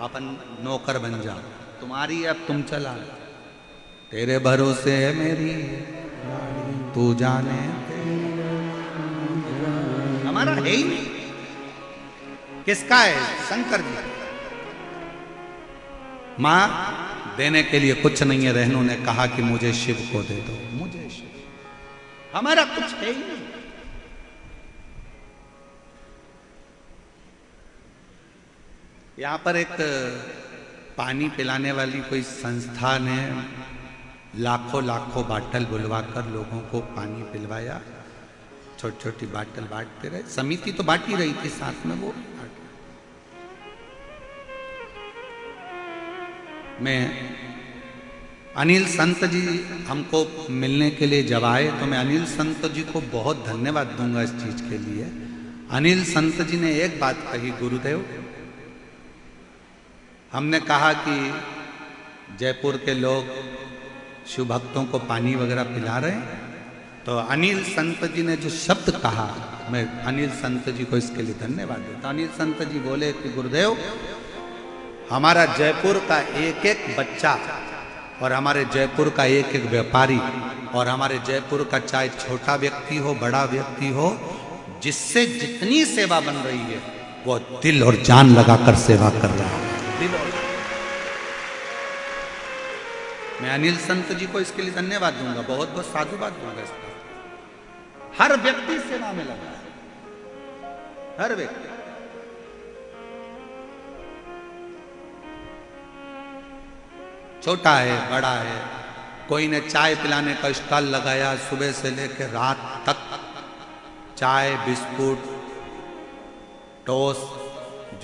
अपन नौकर बन जाओ, तुम्हारी है, अब तुम चला। तेरे भरोसे है मेरी तू जाने, हमारा है ही नहीं। किसका है? शंकर जी। मां देने के लिए कुछ नहीं है, रहनू ने कहा कि मुझे शिव को दे दो, मुझे शिव, हमारा कुछ है ही नहीं। यहां पर एक पानी पिलाने वाली कोई संस्था ने लाखों लाखों बाटल बुलवाकर लोगों को पानी पिलवाया, छोटी छोटी बाटल बांटते रहे। समिति तो बांट ही रही थी, साथ में वो मैं अनिल संत जी हमको मिलने के लिए जब आए तो मैं अनिल संत जी को बहुत धन्यवाद दूंगा इस चीज के लिए। अनिल संत जी ने एक बात कही, गुरुदेव हमने कहा कि जयपुर के लोग शिव भक्तों को पानी वगैरह पिला रहे हैं, तो अनिल संत जी ने जो शब्द कहा, मैं अनिल संत जी को इसके लिए धन्यवाद देता। अनिल संत जी बोले कि गुरुदेव हमारा जयपुर का एक एक बच्चा और हमारे जयपुर का एक एक व्यापारी और हमारे जयपुर का चाहे छोटा व्यक्ति हो बड़ा व्यक्ति हो, जिससे जितनी सेवा बन रही है वो दिल और जान लगाकर सेवा कर रहा है। मैं अनिल संत जी को इसके लिए धन्यवाद दूंगा, बहुत बहुत साधुवाद दूंगा इसका। हर व्यक्ति सेवा में लगा है, हर व्यक्ति। छोटा है बड़ा है, कोई ने चाय पिलाने का स्टॉल लगाया, सुबह से लेकर रात तक चाय बिस्कुट टोस्ट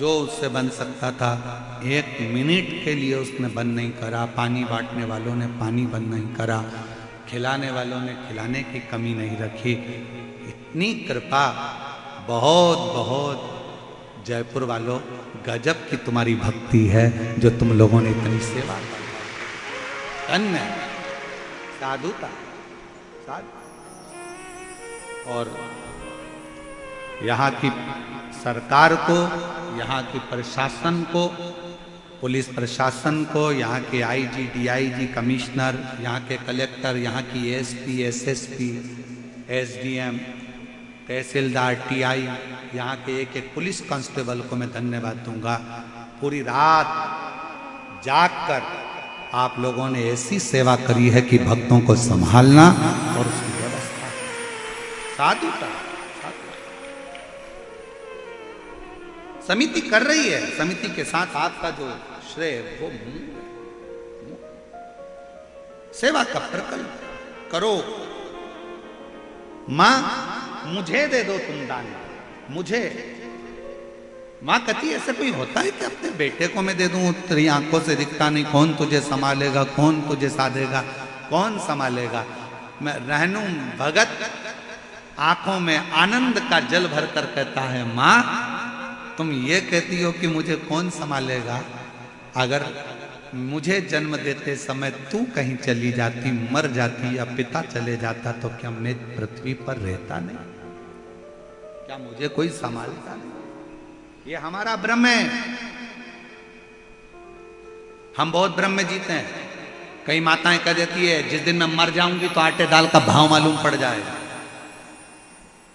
जो उससे बन सकता था, एक मिनट के लिए उसने बंद नहीं करा। पानी बांटने वालों ने पानी बंद नहीं करा, खिलाने वालों ने खिलाने की कमी नहीं रखी। इतनी कृपा, बहुत बहुत जयपुर वालों, गजब की तुम्हारी भक्ति है जो तुम लोगों ने इतनी सेवा की। धन्य साधुता, साधु। और यहाँ की सरकार को, यहाँ की प्रशासन को, पुलिस प्रशासन को, यहाँ के आईजी, डीआईजी, कमिश्नर, यहाँ के कलेक्टर, यहाँ की एसपी, एसएसपी, एसडीएम, तहसीलदार, टीआई, यहाँ के एक एक पुलिस कांस्टेबल को मैं धन्यवाद दूंगा। पूरी रात जागकर आप लोगों ने ऐसी सेवा करी है कि भक्तों को संभालना और उसकी व्यवस्था, साधुता। समिति कर रही है, समिति के साथ आपका जो श्रेय वो सेवा का प्रकल्प करो। मां मुझे दे दो तुम दान, मुझे। मां कहती ऐसे कोई होता है कि अपने बेटे को मैं दे दूं, तेरी आंखों से दिखता नहीं, कौन तुझे संभालेगा, कौन तुझे साधेगा, कौन संभालेगा। मैं रहनू भगत आंखों में आनंद का जल भरकर कहता है, मां तुम ये कहती हो कि मुझे कौन संभालेगा, अगर मुझे जन्म देते समय तू कहीं चली जाती, मर जाती या पिता चले जाता तो क्या मैं पृथ्वी पर रहता नहीं? क्या मुझे कोई संभालता नहीं? ये हमारा भ्रम है। हम बहुत भ्रम में जीते हैं। कई माताएं कह देती है जिस दिन मैं मर जाऊंगी तो आटे दाल का भाव मालूम पड़ जाएगा,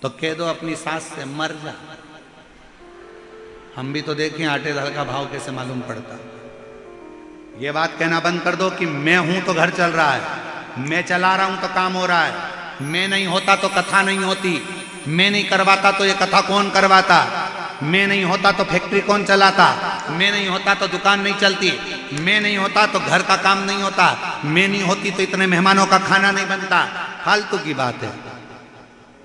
तो कह दो अपनी सास से मर जा। हम भी तो देखें आटे दाल का भाव कैसे मालूम पड़ता। ये बात कहना बंद कर दो कि मैं हूं तो घर चल रहा है, मैं चला रहा हूं तो काम हो रहा है, मैं नहीं होता तो कथा नहीं होती, मैं नहीं करवाता तो ये कथा कौन करवाता, मैं नहीं होता तो फैक्ट्री कौन चलाता, मैं नहीं होता तो दुकान नहीं चलती, मैं नहीं होता तो घर का काम नहीं होता, मैं नहीं होती तो इतने मेहमानों का खाना नहीं बनता। फालतू की बात है।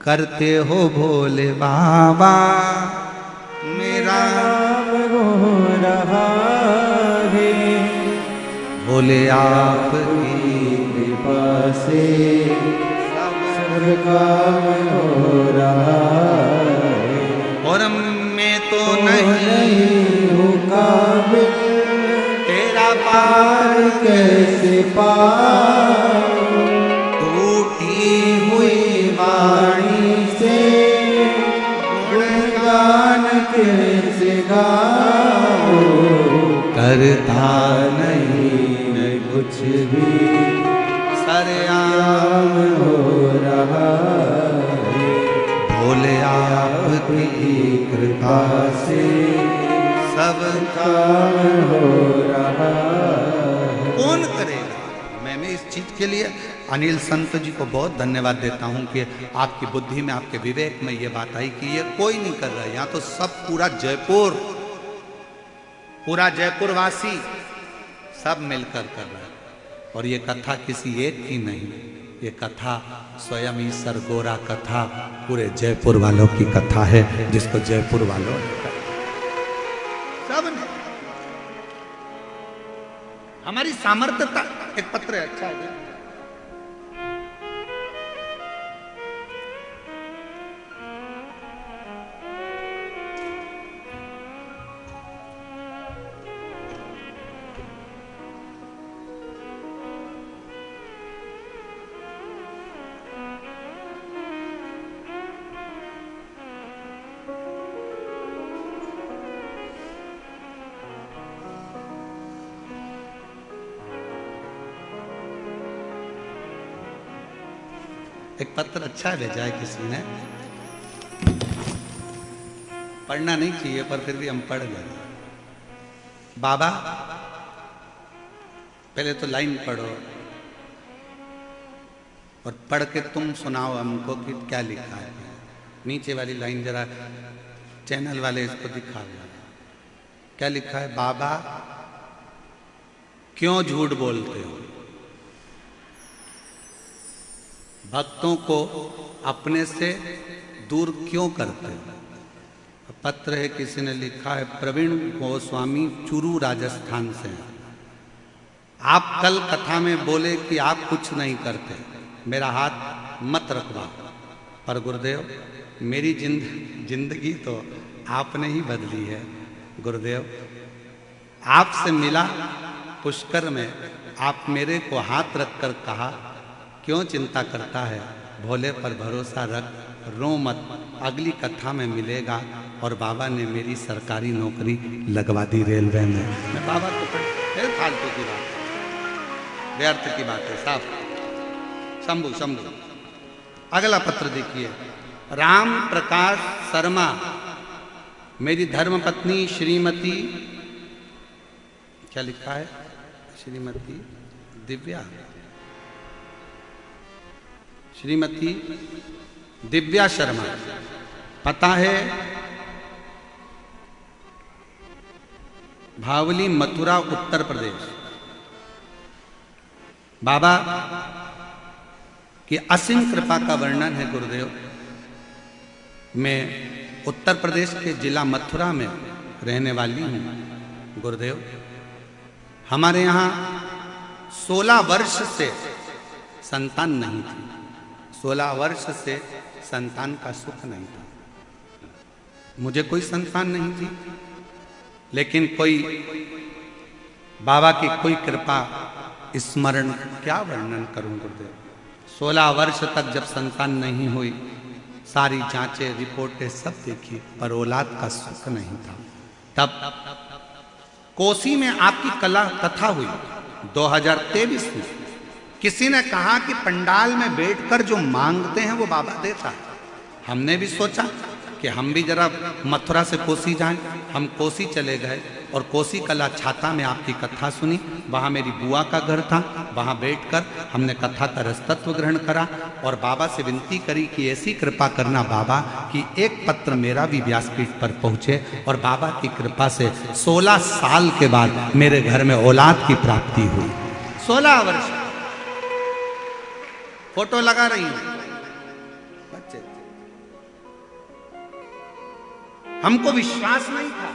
करते हो भोले बाबा मेरा हो रहा है, बोले आप की कृपा से सब काम हो रहा है। और मैं तो नहीं हूँ काबिल तेरा पार कैसे पाऊं, टूटी हुई वाणी से गुणगान कैसे गाऊं, करता नहीं मैं कुछ भी सरेआम हो रहा है। भोले आपकी कृपा से सब काम हो रहा है। कौन करेगा। मैंने इस चीज के लिए अनिल संत जी को बहुत धन्यवाद देता हूं कि आपकी बुद्धि में, आपके विवेक में ये बात आई कि ये कोई नहीं कर रहा है। यहाँ तो सब पूरा जयपुर वासी सब मिलकर कर रहा है। और ये कथा किसी एक की नहीं, ये कथा स्वयं ईश्वर गोरा कथा पूरे जयपुर वालों की कथा है, जिसको जयपुर वालों ने सब ने हमारी सामर्थ्यता। एक पत्र है, अच्छा है। एक पत्र अच्छा भेजा है किसी ने, पढ़ना नहीं चाहिए पर फिर भी हम पढ़ लें। बाबा पहले तो लाइन पढ़ो और पढ़ के तुम सुनाओ हमको कि क्या लिखा है। नीचे वाली लाइन जरा चैनल वाले इसको दिखा दो, क्या लिखा है। बाबा क्यों झूठ बोलते हो, भक्तों को अपने से दूर क्यों करते हो। पत्र है, किसी ने लिखा है, प्रवीण गोस्वामी चूरू राजस्थान से। आप कल कथा में बोले कि आप कुछ नहीं करते, मेरा हाथ मत रखवा। पर गुरुदेव मेरी जिंदगी तो आपने ही बदली है। गुरुदेव आपसे मिला पुष्कर में, आप मेरे को हाथ रखकर कहा, क्यों चिंता करता है, भोले पर भरोसा रख, रो मत, अगली कथा में मिलेगा। और बाबा ने मेरी सरकारी नौकरी लगवा दी रेलवे में। मैं बाबा को फिर फालतू की बात, व्यर्थ की बात है साफ। शंभू अगला पत्र देखिए। राम प्रकाश शर्मा, मेरी धर्मपत्नी श्रीमती, क्या लिखा है, श्रीमती दिव्या, श्रीमती दिव्या शर्मा, पता है भावली मथुरा उत्तर प्रदेश। बाबा की असीम कृपा का वर्णन है गुरुदेव। मैं उत्तर प्रदेश के जिला मथुरा में रहने वाली हूँ गुरुदेव। हमारे यहाँ 16 वर्ष से संतान नहीं थी, 16 वर्ष से संतान का सुख नहीं था। मुझे कोई संतान नहीं थी, लेकिन कोई बाबा की कोई कृपा, स्मरण, क्या वर्णन करूं गुरुदेव। 16 वर्ष तक जब संतान नहीं हुई, सारी जांचें रिपोर्टें सब देखी, पर औलाद का सुख नहीं था। तब कोसी में आपकी कला कथा हुई 2023 में। किसी ने कहा कि पंडाल में बैठकर जो मांगते हैं वो बाबा देता है। हमने भी सोचा कि हम भी जरा मथुरा से कोसी जाएं। हम कोसी चले गए और कोसी कला छाता में आपकी कथा सुनी। वहाँ मेरी बुआ का घर था, वहाँ बैठकर हमने कथा का रसतत्व ग्रहण करा और बाबा से विनती करी कि ऐसी कृपा करना बाबा कि एक पत्र मेरा भी व्यासपीठ पर पहुँचे। और बाबा की कृपा से 16 साल के बाद मेरे घर में औलाद की प्राप्ति हुई। 16 वर्ष फोटो लगा रही हूं बच्चे, हमको विश्वास नहीं था।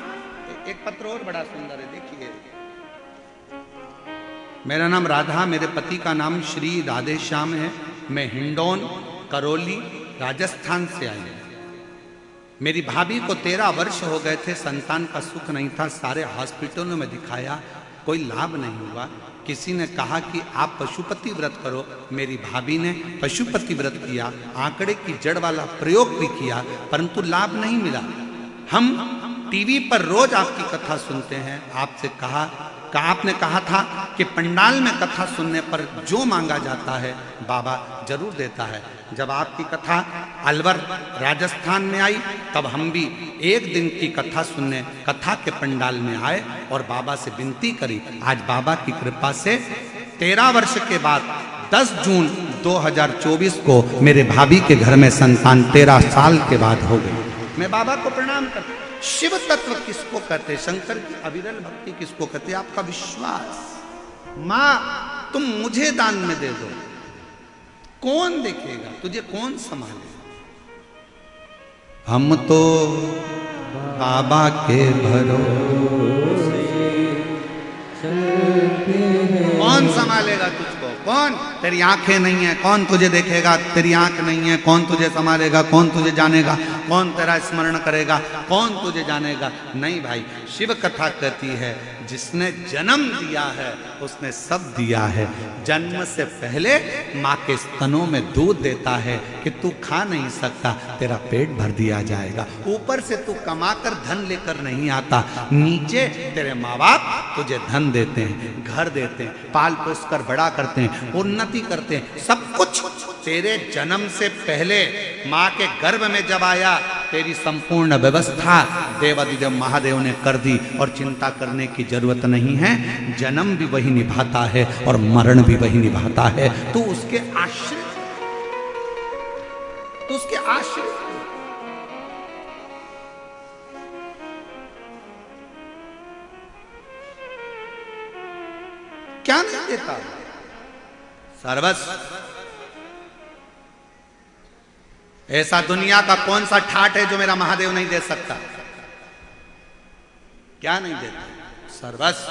एक पत्र और बड़ा सुंदर है, देखिए। मेरा नाम राधा, मेरे पति का नाम श्री राधे श्याम है। मैं हिंडौन करौली राजस्थान से आई हूँ। मेरी भाभी को 13 वर्ष हो गए थे, संतान का सुख नहीं था। सारे हॉस्पिटलों में दिखाया, कोई लाभ नहीं हुआ। किसी ने कहा कि आप पशुपति व्रत करो। मेरी भाभी ने पशुपति व्रत किया, आंकड़े की जड़ वाला प्रयोग भी किया, परंतु लाभ नहीं मिला। हम टीवी पर रोज आपकी कथा सुनते हैं। आपसे आपने कहा था कि पंडाल में कथा सुनने पर जो मांगा जाता है बाबा जरूर देता है। जब आपकी कथा अलवर राजस्थान में आई, तब हम भी एक दिन की कथा सुनने कथा के पंडाल में आए और बाबा से विनती करी। आज बाबा की कृपा से 13 वर्ष के बाद 10 जून 2024 को मेरे भाभी के घर में संतान 13 साल के बाद हो गई। मैं बाबा को प्रणाम करता। शिव तत्व किसको कहते, शंकर की अविरल भक्ति किसको कहते, आपका विश्वास। मां तुम मुझे दान में दे दो, कौन देखेगा तुझे, कौन संभालेगा। हम तो बाबा के भरोसे, कौन संभालेगा तुझको, कौन, तेरी आंखें नहीं है कौन तुझे देखेगा, तेरी आंख नहीं है कौन तुझे संभालेगा, कौन तुझे जानेगा, कौन तेरा स्मरण करेगा, कौन तुझे जानेगा। नहीं भाई, शिव कथा कहती है जिसने जन्म दिया है उसने सब दिया है। जन्म से पहले माँ के स्तनों में दूध देता है कि तू खा नहीं सकता, तेरा पेट भर दिया जाएगा। ऊपर से तू कमाकर धन लेकर नहीं आता, नीचे तेरे माँ बाप तुझे धन देते हैं, घर देते हैं, पाल पोस कर बड़ा करते हैं, उन्नति करते हैं। सब कुछ तेरे जन्म से पहले माँ के गर्भ में जब आया, तेरी संपूर्ण व्यवस्था देवाधिदेव महादेव ने कर दी और चिंता करने की जरूरत नहीं है। जन्म भी वही निभाता है और मरण भी वही निभाता है। तू उसके आश्रित, तू उसके आश्रित। क्या नहीं देता, सर्वस्व। ऐसा दुनिया का कौन सा ठाट है जो मेरा महादेव नहीं दे सकता। क्या नहीं देता, सर्वस्व।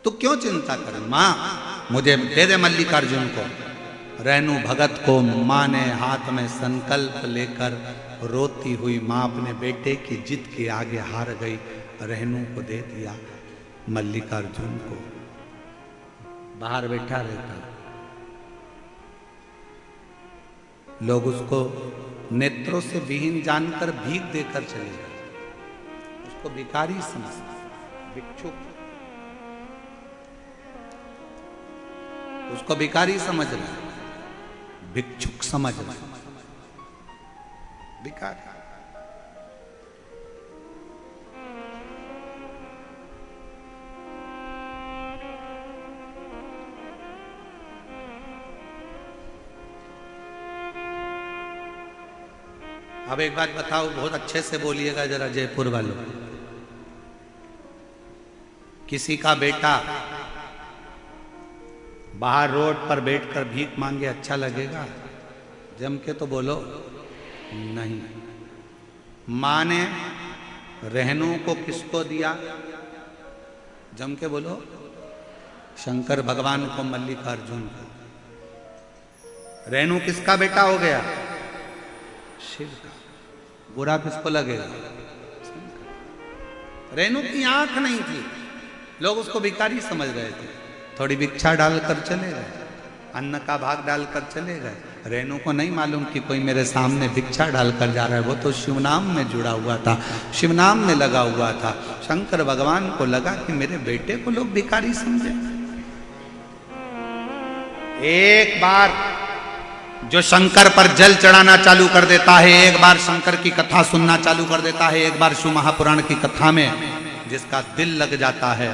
तू क्यों चिंता करे, मां मुझे दे दे मल्लिकार्जुन को। रेणु भगत को मां ने हाथ में संकल्प लेकर रोती हुई मां अपने बेटे की जिद के आगे हार गई। रेणु को दे दिया, मल्लिकार्जुन को। बाहर बैठा रहता, लोग उसको नेत्रों से विहीन जानकर भीख देकर चले गए। उसको भिखारी समझते, भिक्षुक, उसको भिखारी समझ रहा, भिक्षुक समझ रहा, भिखारी। अब एक बात बताओ, बहुत अच्छे से बोलिएगा जरा जयपुर वालों। किसी का बेटा बाहर रोड पर बैठकर भीख मांगे अच्छा लगेगा? जम के तो बोलो नहीं। मां ने रेणु को किसको दिया? जम के बोलो, शंकर भगवान को, मल्लिकार्जुन को। रेणु किसका बेटा हो गया? शिव का। बुरा किसको लगेगा? रेणु की आंख नहीं थी, लोग उसको भिखारी समझ रहे थे। थोड़ी भिक्षा डालकर चले गए, अन्न का भाग डालकर चले गए। रेणु को नहीं मालूम कि कोई मेरे सामने भिक्षा डालकर जा रहा है। वो तो शिवनाम में जुड़ा हुआ था, शिवनाम में लगा हुआ था। शंकर भगवान को लगा कि मेरे बेटे को लोग भिखारी समझे। एक बार जो शंकर पर जल चढ़ाना चालू कर देता है, एक बार शंकर की कथा सुनना चालू कर देता है, एक बार शिव महापुराण की कथा में जिसका दिल लग जाता है,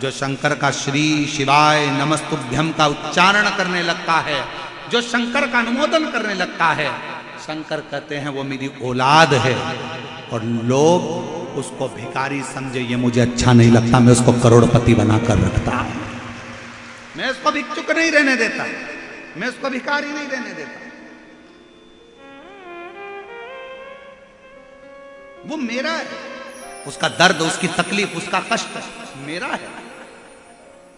जो शंकर का श्री शिवाय नमस्तुभ्यम का उच्चारण करने लगता है, जो शंकर का अनुमोदन करने लगता है, शंकर कहते हैं वो मेरी औलाद है। और लोग उसको भिखारी समझे, ये मुझे अच्छा नहीं लगता, मैं उसको करोड़पति बनाकर रखता हूं, मैं उसको भिक्षुक नहीं रहने देता, मैं उसको भिखारी नहीं रहने देता। वो मेरा है, उसका दर्द, उसकी तकलीफ, उसका कष्ट मेरा है।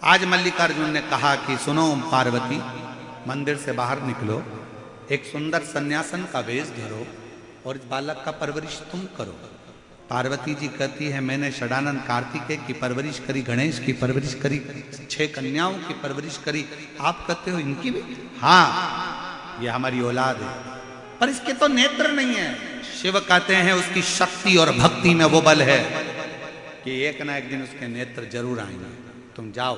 आज मल्लिकार्जुन ने कहा कि सुनो पार्वती, मंदिर से बाहर निकलो, एक सुंदर सन्यासन का वेश धरो और इस बालक का परवरिश तुम करो। पार्वती जी कहती है मैंने षडानंद कार्तिकेय की परवरिश करी, गणेश की परवरिश करी, 6 कन्याओं की परवरिश करी, आप कहते हो इनकी भी? हाँ, ये हमारी औलाद है, पर इसके तो नेत्र नहीं है। शिव कहते हैं उसकी शक्ति और भक्ति में वो बल है कि एक ना एक दिन उसके नेत्र जरूर आएंगे। तुम जाओ।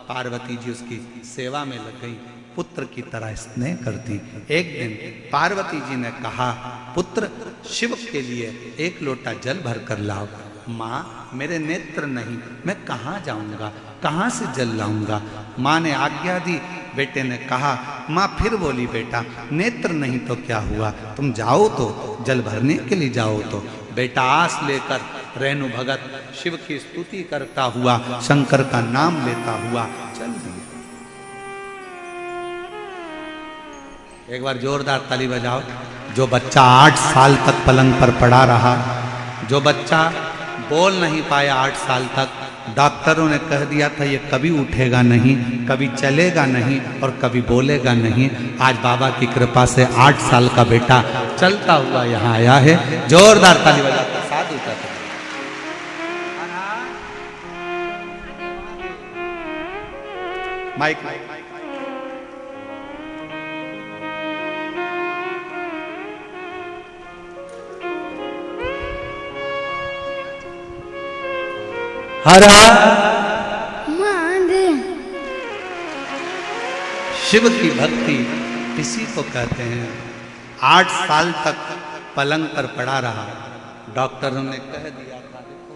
पार्वती जी उसकी सेवा में लग गई, पुत्र की तरह स्नेह करती। एक दिन पार्वती जी ने कहा, पुत्र शिव के लिए 1 लोटा जल भर कर लाओ। माँ मेरे नेत्र नहीं, मैं कहाँ जाऊंगा, कहाँ से जल लाऊंगा? माँ ने आज्ञा दी। बेटे ने कहा, माँ फिर बोली, बेटा नेत्र नहीं तो क्या हुआ, तुम जाओ तो, जल भरने के लिए जाओ तो। बेटा आस लेकर रेणु भगत शिव की स्तुति करता हुआ, शंकर का नाम लेता हुआ चल दिया। एक बार जोरदार ताली बजाओ। जो बच्चा 8 साल तक पलंग पर पड़ा रहा, जो बच्चा बोल नहीं पाया 8 साल तक, डॉक्टरों ने कह दिया था ये कभी उठेगा नहीं, कभी चलेगा नहीं और कभी बोलेगा नहीं। आज बाबा की कृपा से 8 साल का बेटा चलता हुआ यहाँ आया है। जोरदार ताली बजाकर साधु का माइक हरा शिव की भक्ति इसी को कहते हैं। 8 साल तक पलंग पर पड़ा रहा, डॉक्टरों ने कह दिया था, देखो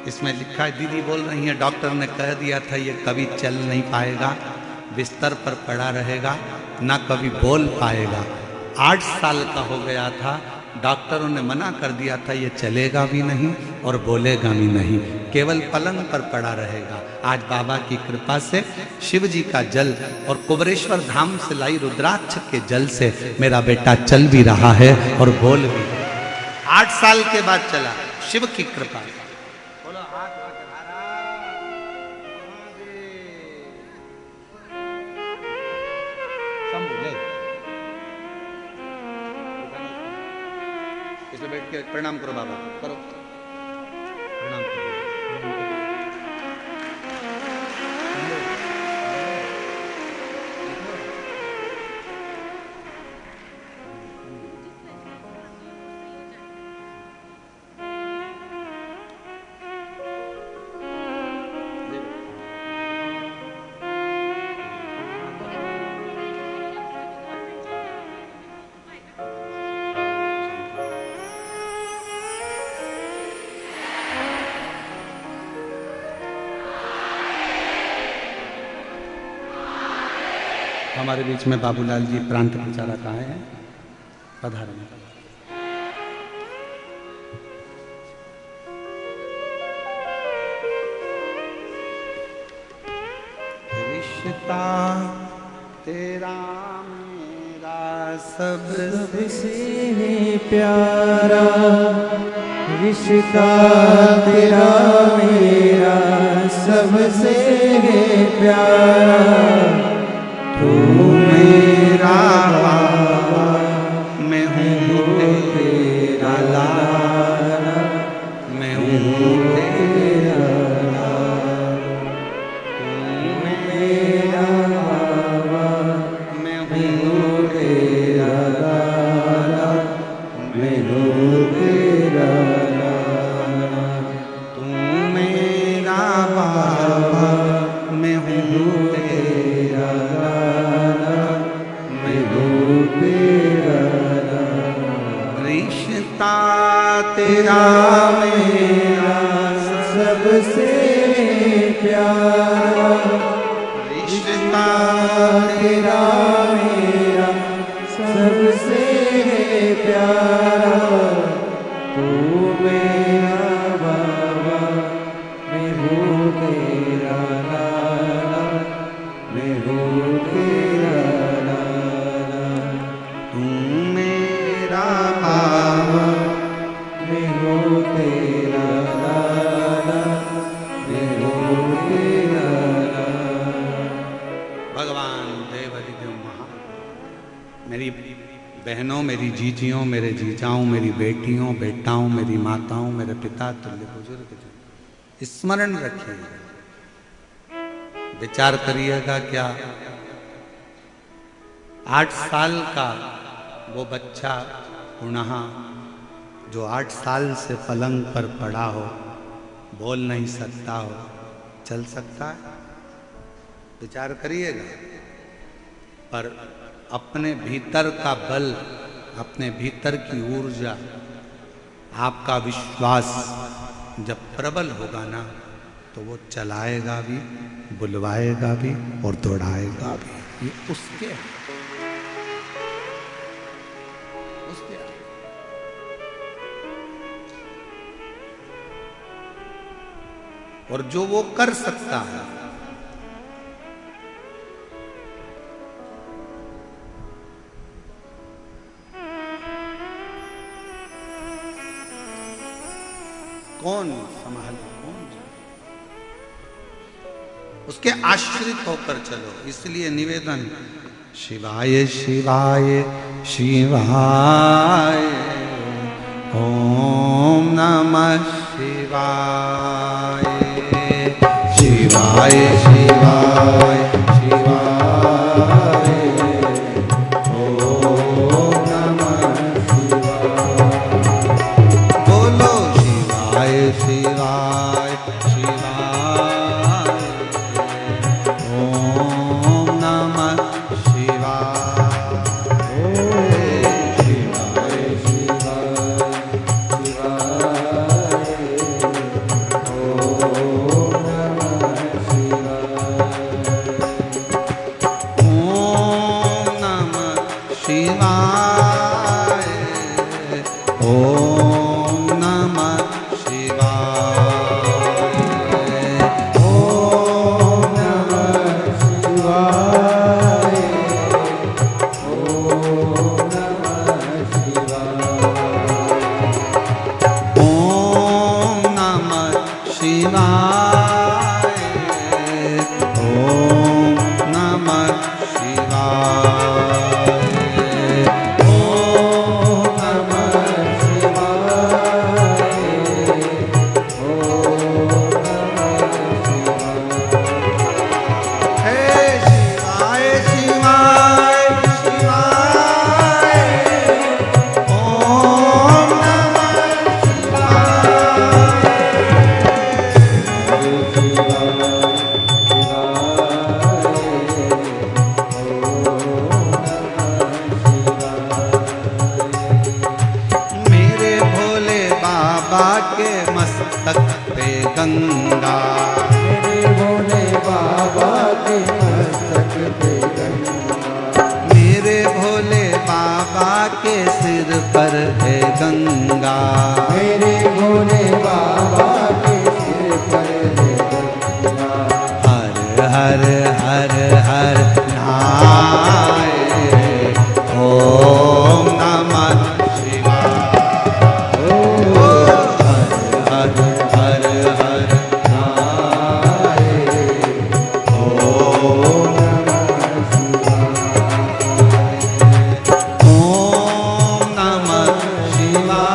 इसमें लिखा है, दीदी बोल रही है, डॉक्टर ने कह दिया था ये कभी चल नहीं पाएगा, बिस्तर पर पड़ा रहेगा, ना कभी बोल पाएगा। 8 साल का हो गया था, डॉक्टरों ने मना कर दिया था ये चलेगा भी नहीं और बोलेगा भी नहीं, केवल पलंग पर पड़ा रहेगा। आज बाबा की कृपा से शिव जी का जल और कुबरेश्वर धाम से लाई रुद्राक्ष के जल से मेरा बेटा चल भी रहा है और बोल भी। 8 साल के बाद चला, शिव की कृपा। बैठ के प्रणाम करो बाबा, करो प्रणाम करो। हमारे बीच में बाबूलाल जी प्रांत प्रचारक आए हैं, पधारें। रिश्ता तेरा मेरा सबसे प्यारा, रिश्ता तेरा मेरा सबसे प्यारा, तू मेरा बाबा मैं हूँ तेरा लाला, मैं हूँ तेरा लाला, तू मेरा बाबा मैं हूँ तेरा लाला, मैं हूँ तेरा लाला, तू मेरा बाबा मैं हूँ तेरा लाला, मैं हूँ तेरा लाला। रिश्ता तेरा मेरा सबसे प्यारा, रिश्ता तेरा मेरा सबसे प्यारा, तू मेरा बाबा मैं हूँ तेरा लाला, मैं हूँ तेरा लाला, तू बहनों, मेरी जीजियों, मेरे जीजाओं, मेरी बेटियों, बेटाओं, मेरी माताओं, मेरे पिता तुल्य बुजुर्ग, स्मरण रखिए, विचार करिएगा। क्या 8 साल का वो बच्चा पुनः जो 8 साल से पलंग पर पड़ा हो, बोल नहीं सकता हो, चल सकता है? विचार करिएगा। पर अपने भीतर का बल, अपने भीतर की ऊर्जा, आपका विश्वास जब प्रबल होगा ना, तो वो चलाएगा भी, बुलवाएगा भी और दौड़ाएगा भी। ये उसके और जो वो कर सकता है, कौन संभाले, कौन उसके आश्रित होकर चलो। इसलिए निवेदन, शिवाय शिवाय शिवाय, ओम नमः शिवाय, शिवाय शिवाय शिवाय, ओम नमः शिवाय। बोलो शिवाय शिवाय शिवाय, ओम नमः शिवाय, शिवाय शिवाय शिवाय, ओम नमः शिवाय, ओम नमः शिवाय, ओम नमः शिवाय, ओम नमः शिवाय, ओम नमः शिवाय, ओम नमः शिवाय, ओम नमः शिवाय, ओम मस्तक पे गंगा, मेरे भोले बाबा के मस्तक पे गंगा, मेरे भोले बाबा के सिर पर है गंगा, मेरे भोले बाबा के सिर पर है गंगा। हर हर हर हर नाय, ओम नमः शिवाय, हर हर हर नाय, ओम नमः शिवाय, ओम नमः शिवाय,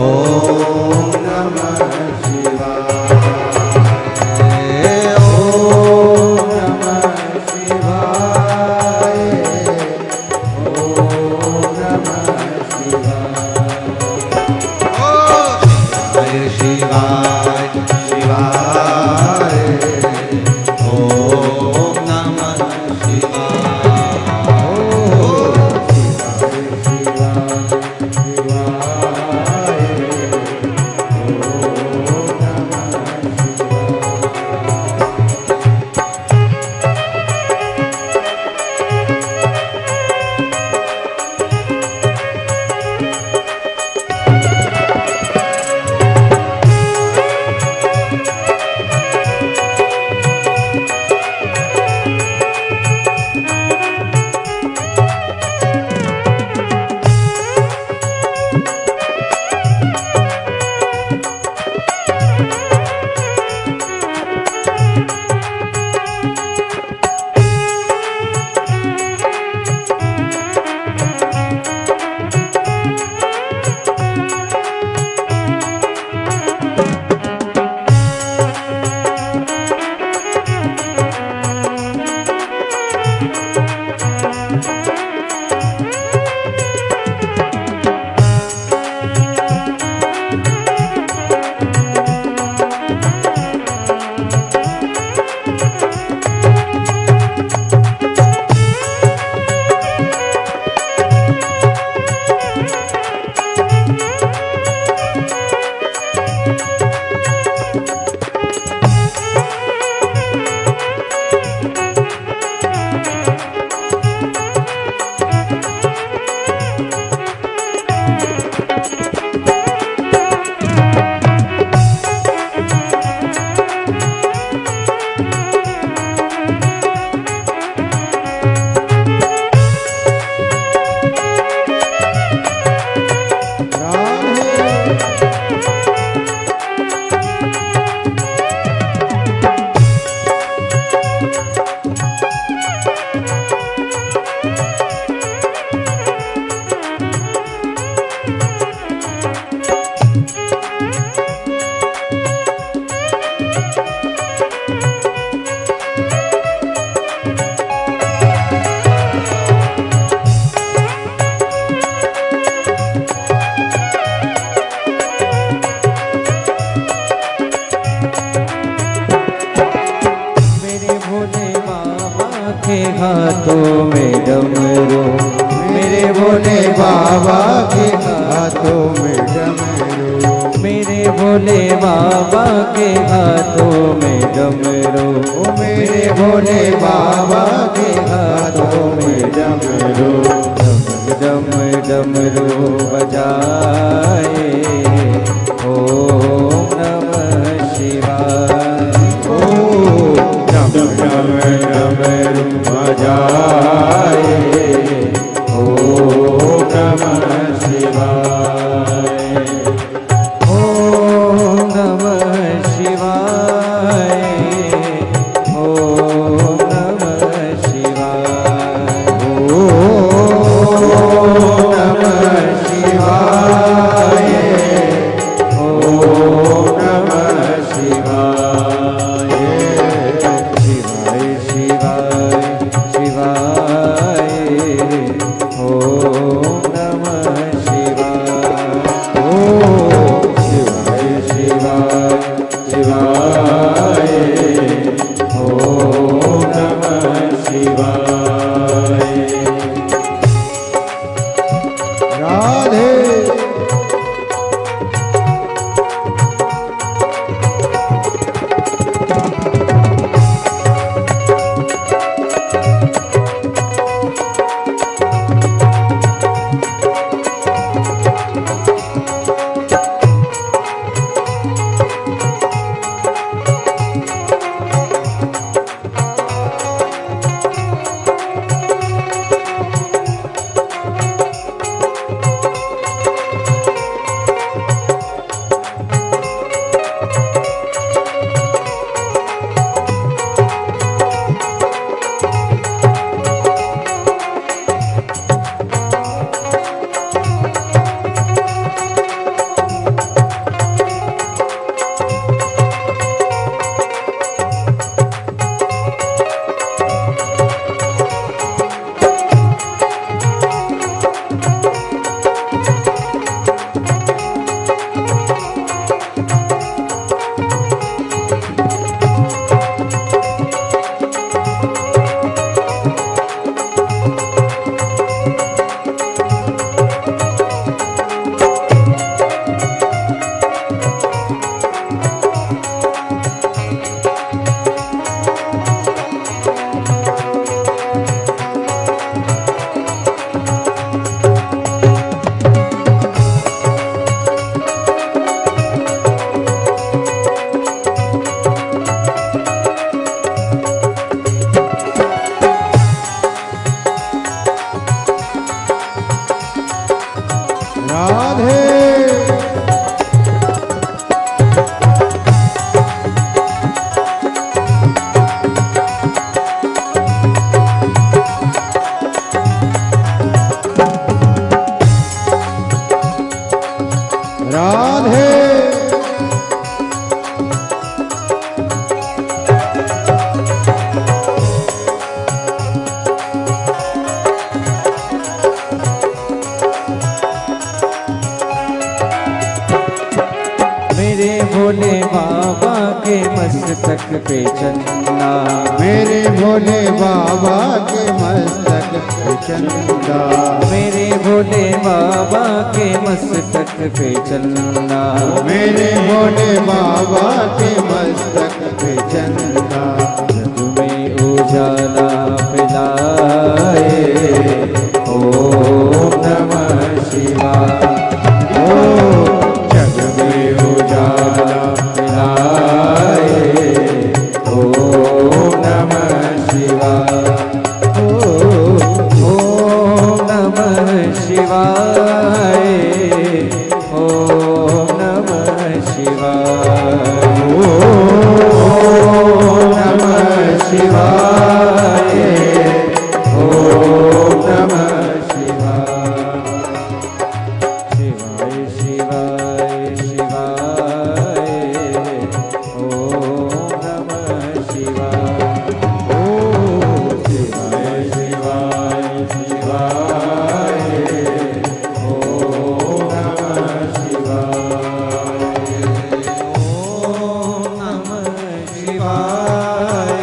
ओम नमः शिवाय, ओम नमः शिवाय, ओम नमः शिवाय, शिवाय शिवाय, ओम नमः शिवाय, शिवाय शिवाय, ओम नमः के हाथों में डमरू, मेरे भोले बाबा के हाथों में डमरू, मेरे भोले बाबा के हाथों में डमरू, मेरे भोले बाबा के हाथों में डमरू, डम डमरू बजाए, ओम नमः शिवाय, ओम डम डम डमरू बजाए, ओम नमः शिवाय, ओम नमः शिवाय, ओम नमः शिवाय, ओम नमः शिवाय, ओम नमः शिवाय, शिवाय शिवाय शिवाय, ओम नमः शिवाय, ओम शिवाय शिवाय शिवाय, ओम नमः शिवाय। राधे भोले बाबा के मस्तक पे चंदा, मेरे भोले बाबा के मस्तक पे चंदा, मेरे भोले बाबा के मस्तक पे चंदा, मेरे भोले बाबा के मस्तक पे चंदा, जग में उजाला फैलाए, ओम नमः शिवाय, ओम जग में उजाला फैलाए, ओम नमः शिवाय, ओम नमः शिवाय, ओम नमः शिवाय, ओम नमः शिवाय, ओम नमः शिवाय, शिवाय शिवाय शिवाय, ओम नमः शिवाय, ओम शिवाय शिवाय शिवाय, ओम नमः शिवाय, ओम नमः शिवाय,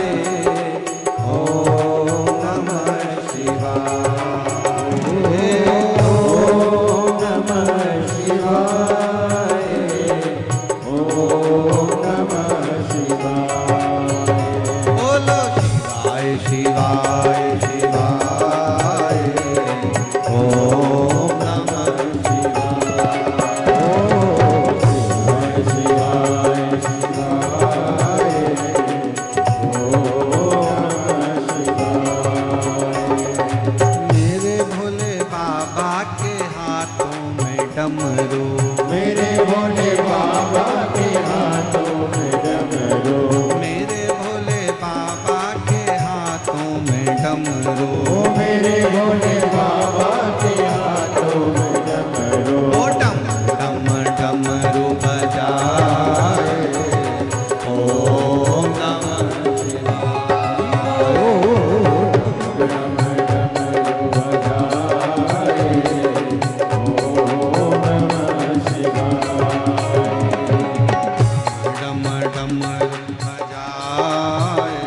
डमरू बजाए,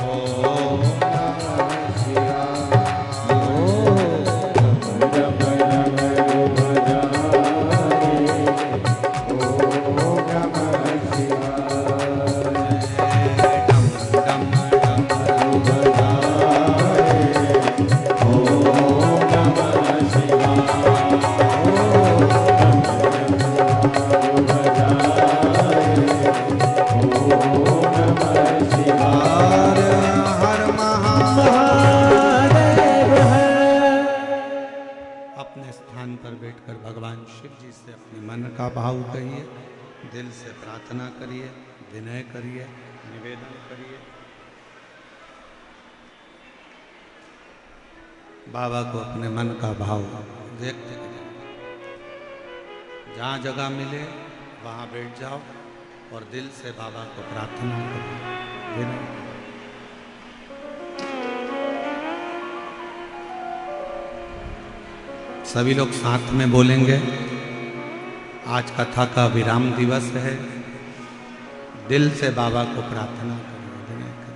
ओम नमः शिवाय। डम डमरू बजाए, ओम नमः शिवाय। डम डम डमरू बजाए, ओम नमः शिवाय। हर हर महादेव। अपने स्थान पर बैठकर भगवान शिव जी से अपने मन का भाव कहिए, दिल से प्रार्थना करिए, विनय करिए, निवेदन करिए। बाबा को अपने मन का भाव व्यक्त करिए। जहाँ जगह मिले वहाँ बैठ जाओ और दिल से बाबा को प्रार्थना करो, विनय। सभी लोग साथ में बोलेंगे। आज कथा का विराम दिवस है। दिल से बाबा को प्रार्थना करो, विनय करो।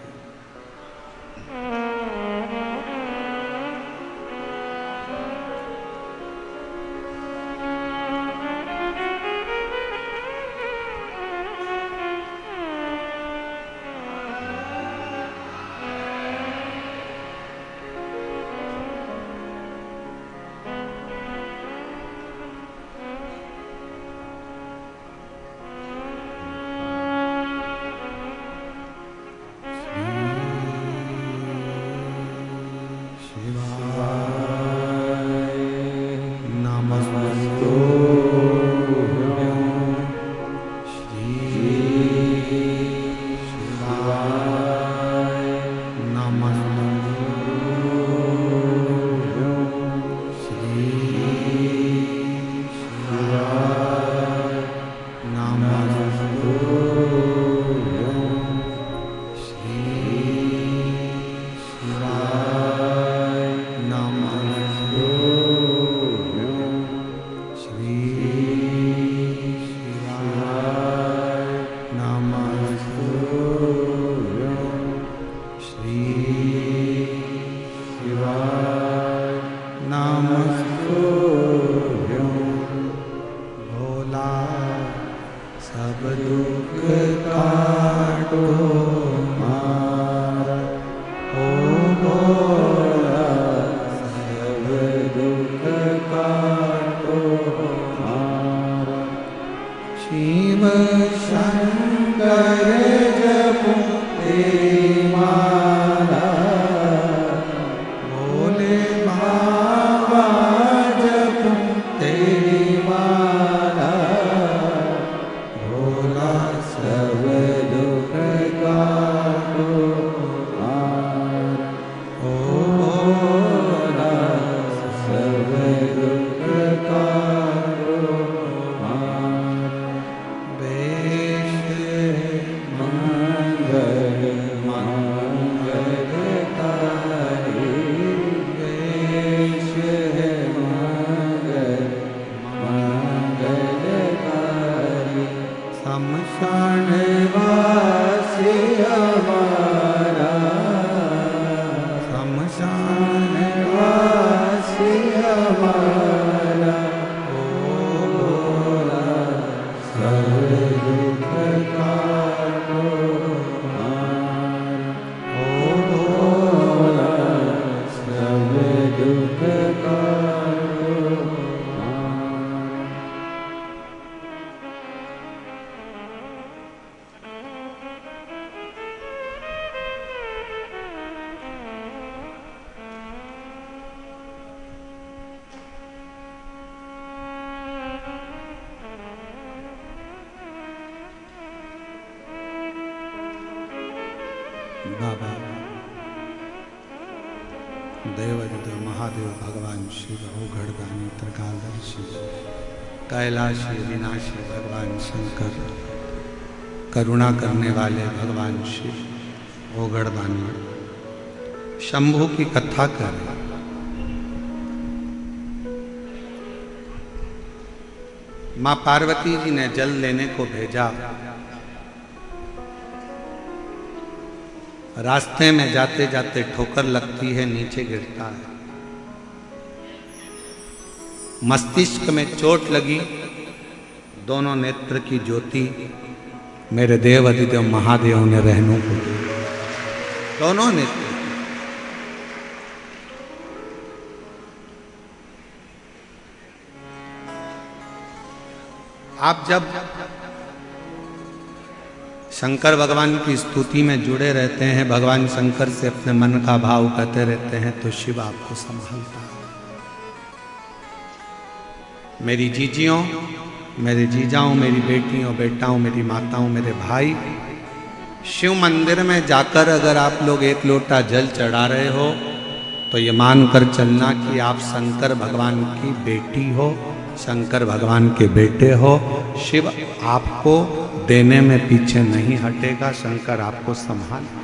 बाबा देवादिदेव महादेव भगवान शिव औघड़दानी त्रिकालदर्शी कैलाशी विनाशी भगवान शंकर, करुणा करने वाले भगवान शिव औघड़दानी शंभू की कथा कर माँ पार्वती जी ने जल लेने को भेजा रास्ते में जाते जाते ठोकर लगती है, नीचे गिरता है। मस्तिष्क में चोट लगी, दोनों नेत्र की ज्योति मेरे देव अधिदेव महादेव ने रहनों को दी, दोनों नेत्र। आप जब शंकर भगवान की स्तुति में जुड़े रहते हैं, भगवान शंकर से अपने मन का भाव कहते रहते हैं, तो शिव आपको संभालता है। मेरी जीजियों, मेरे जीजाओं, मेरी बेटियों, बेटाओं, मेरी माताओं, मेरे भाई, शिव मंदिर में जाकर अगर आप लोग एक लोटा जल चढ़ा रहे हो तो ये मानकर चलना कि आप शंकर भगवान की बेटी हो, शंकर भगवान के बेटे हो। शिव आपको देने में पीछे नहीं हटेगा, शंकर आपको संभाले।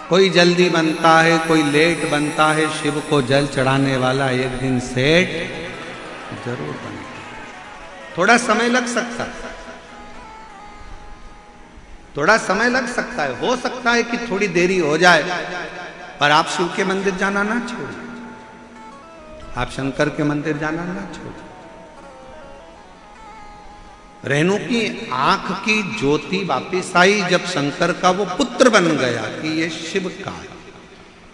कोई जल्दी बनता है, कोई लेट बनता है, शिव को जल चढ़ाने वाला एक दिन सेठ जरूर बनता है। थोड़ा समय लग सकता है, थोड़ा समय लग सकता है, हो सकता है कि थोड़ी देरी हो जाए, पर आप शिव के मंदिर जाना ना छोड़िए, आप शंकर के मंदिर जाना ना छोड़िए। रेणु की आंख की ज्योति वापिस आई जब शंकर का वो पुत्र बन गया कि ये शिव का है।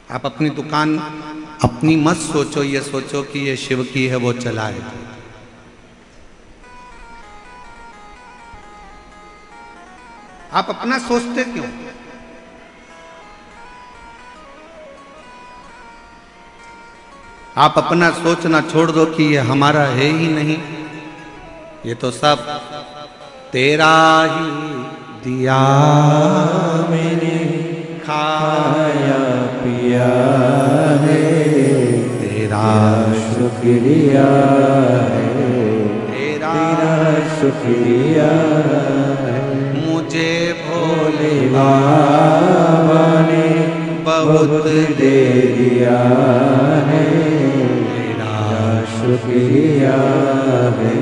आप अपनी दुकान अपनी मत सोचो, ये सोचो कि ये शिव की है, वो चलाए। आप अपना सोचते क्यों? आप अपना सोचना छोड़ दो कि ये हमारा है ही नहीं, ये तो सब तेरा ही दिया मैंने खाया पिया है, तेरा शुक्रिया है, तेरा शुक्रिया है। मुझे भोले बाबा ने बहुत दे दिया है, तेरा शुक्रिया है,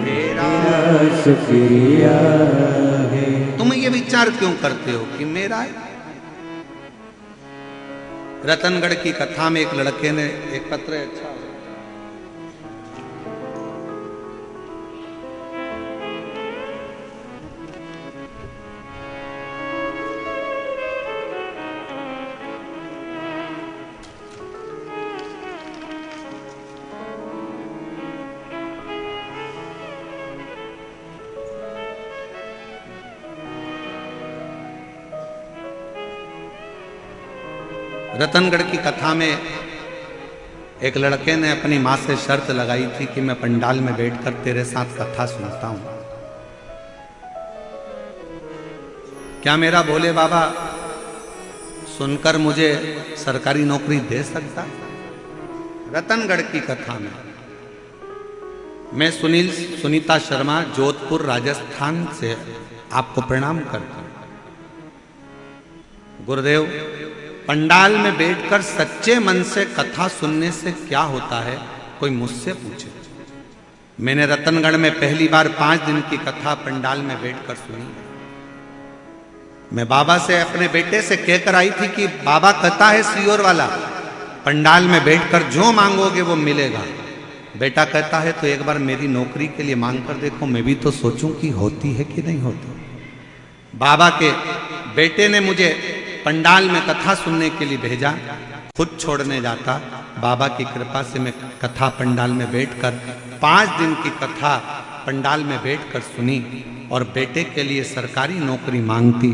तेरा शुक्रिया है। तुम ये विचार क्यों करते हो कि मेरा है? रतनगढ़ की कथा में एक लड़के ने एक पत्र, अच्छा रतनगढ़ की कथा में एक लड़के ने अपनी माँ से शर्त लगाई थी कि मैं पंडाल में बैठकर तेरे साथ कथा सुनता हूं, क्या मेरा भोले बाबा सुनकर मुझे सरकारी नौकरी दे सकता? रतनगढ़ की कथा में मैं सुनीता शर्मा, जोधपुर राजस्थान से आपको प्रणाम करता हूं। गुरुदेव, पंडाल में बैठकर सच्चे मन से कथा सुनने से क्या होता है, कोई मुझसे पूछे। मैंने रतनगढ़ में पहली बार 5 दिन की कथा पंडाल में बैठकर सुनी। मैं बाबा से अपने बेटे से कहकर आई थी कि बाबा कहता है सीओर वाला, पंडाल में बैठकर जो मांगोगे वो मिलेगा। बेटा कहता है तो एक बार मेरी नौकरी के लिए मांग कर देखो, मैं भी तो सोचूं कि होती है कि नहीं होती। बाबा के बेटे ने मुझे पंडाल में कथा सुनने के लिए भेजा, खुद छोड़ने जाता। बाबा की कृपा से मैं कथा पंडाल में बैठकर 5 दिन की कथा पंडाल में बैठकर सुनी और बेटे के लिए सरकारी नौकरी मांगती।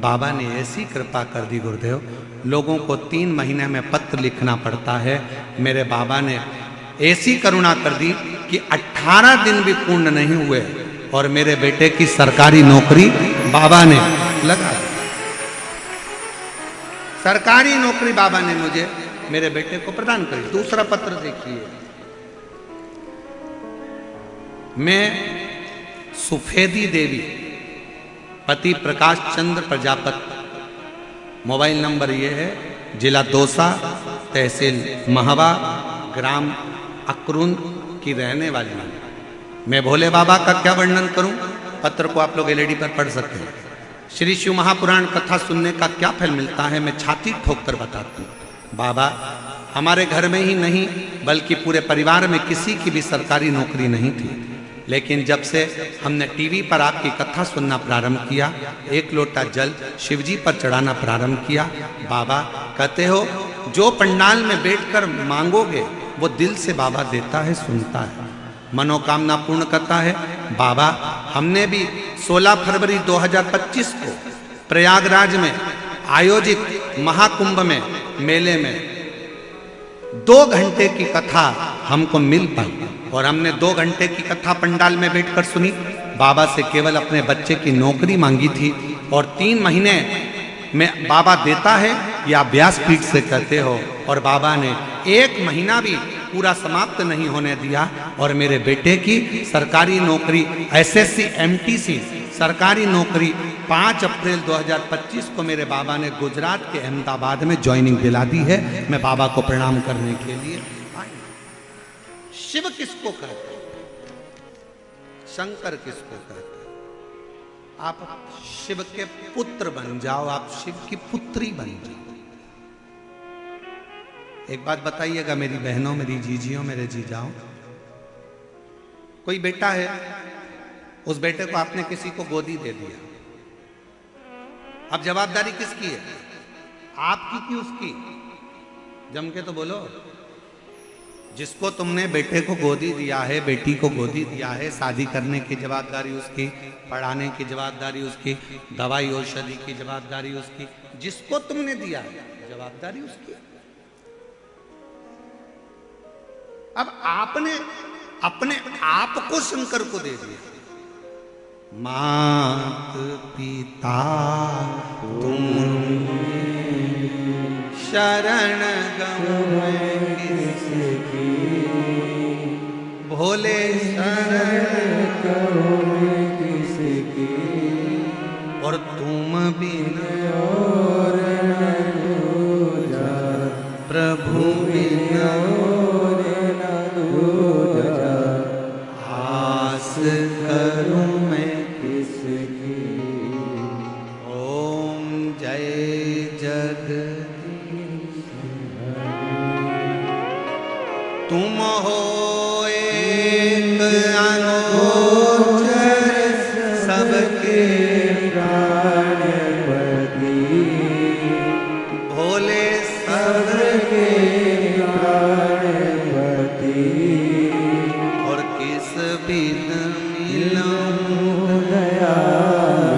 बाबा ने ऐसी कृपा कर दी गुरुदेव, लोगों को 3 महीने में पत्र लिखना पड़ता है, मेरे बाबा ने ऐसी करुणा कर दी कि 18 दिन भी पूर्ण नहीं हुए और मेरे बेटे की सरकारी नौकरी बाबा ने लगा दी। सरकारी नौकरी बाबा ने मुझे मेरे बेटे को प्रदान करी। दूसरा पत्र देखिए, मैं सुफेदी देवी, पति प्रकाश चंद्र प्रजापति, मोबाइल नंबर ये है, जिला दौसा, तहसील महवा, ग्राम अक्रून की रहने वाली हूं। मैं भोले बाबा का क्या वर्णन करूं, पत्र को आप लोग एलईडी पर पढ़ सकते हैं। श्री शिव महापुराण कथा सुनने का क्या फल मिलता है, मैं छाती ठोक कर बताता हूँ। बाबा, हमारे घर में ही नहीं बल्कि पूरे परिवार में किसी की भी सरकारी नौकरी नहीं थी, लेकिन जब से हमने टीवी पर आपकी कथा सुनना प्रारंभ किया, एक लोटा जल शिवजी पर चढ़ाना प्रारंभ किया। बाबा कहते हो जो पंडाल में बैठकर मांगोगे वो दिल से बाबा देता है, सुनता है, मनोकामना पूर्ण करता है। बाबा, हमने भी 16 फरवरी 2025 को प्रयागराज में आयोजित महाकुंभ में मेले में 2 घंटे की कथा हमको मिल पाई और हमने 2 घंटे की कथा पंडाल में बैठकर सुनी। बाबा से केवल अपने बच्चे की नौकरी मांगी थी और 3 महीने में बाबा देता है या व्यासपीठ से कहते हो, और बाबा ने 1 महीना भी पूरा समाप्त नहीं होने दिया और मेरे बेटे की सरकारी नौकरी एसएससी एमटीसी सरकारी नौकरी 5 अप्रैल 2025 को मेरे बाबा ने गुजरात के अहमदाबाद में ज्वाइनिंग दिला दी है। मैं बाबा को प्रणाम करने के लिए। शिव किसको कहते हैं, शंकर किसको कहते हैं? आप शिव के पुत्र बन जाओ, आप शिव की पुत्री बन जाओ। एक बात बताइएगा मेरी बहनों, मेरी जीजियों, मेरे जीजाओं, कोई बेटा है, उस बेटे को आपने किसी को गोदी दे दिया, अब जवाबदारी किसकी है, आपकी कि उसकी? जम के तो बोलो। जिसको तुमने बेटे को गोदी दिया है, बेटी को गोदी दिया है, शादी करने की जवाबदारी उसकी, पढ़ाने की जवाबदारी उसकी, दवाई औषधि की जवाबदारी उसकी, जिसको तुमने दिया है जवाबदारी उसकी। अब आपने अपने आप को शंकर को दे दिया। मात पिता तुम शरण गए किसकी, भोले शरण गए किसकी, और तुम बिन और न दूजा, प्रभु बिन और न दूजा, आस करूं मैं किसकी। ओम जय जगदीश तुम हो एक अनोचर सबके प्राणपति, भोले सबके प्राणपति, और किस बिन मिलूं दया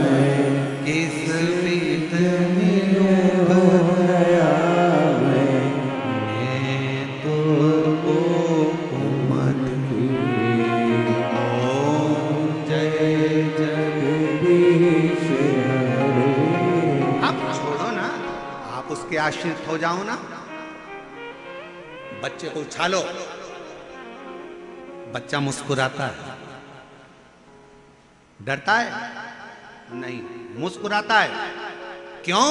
में, किस बिन मिलूं दया में, मैं तुमको कुमत की। ओम जय जगदीश हरे। आप छोड़ो ना, आप उसके आश्रित हो जाओ ना। बच्चे को उछालो, बच्चा मुस्कुराता है, डरता है नहीं, मुस्कुराता है। क्यों?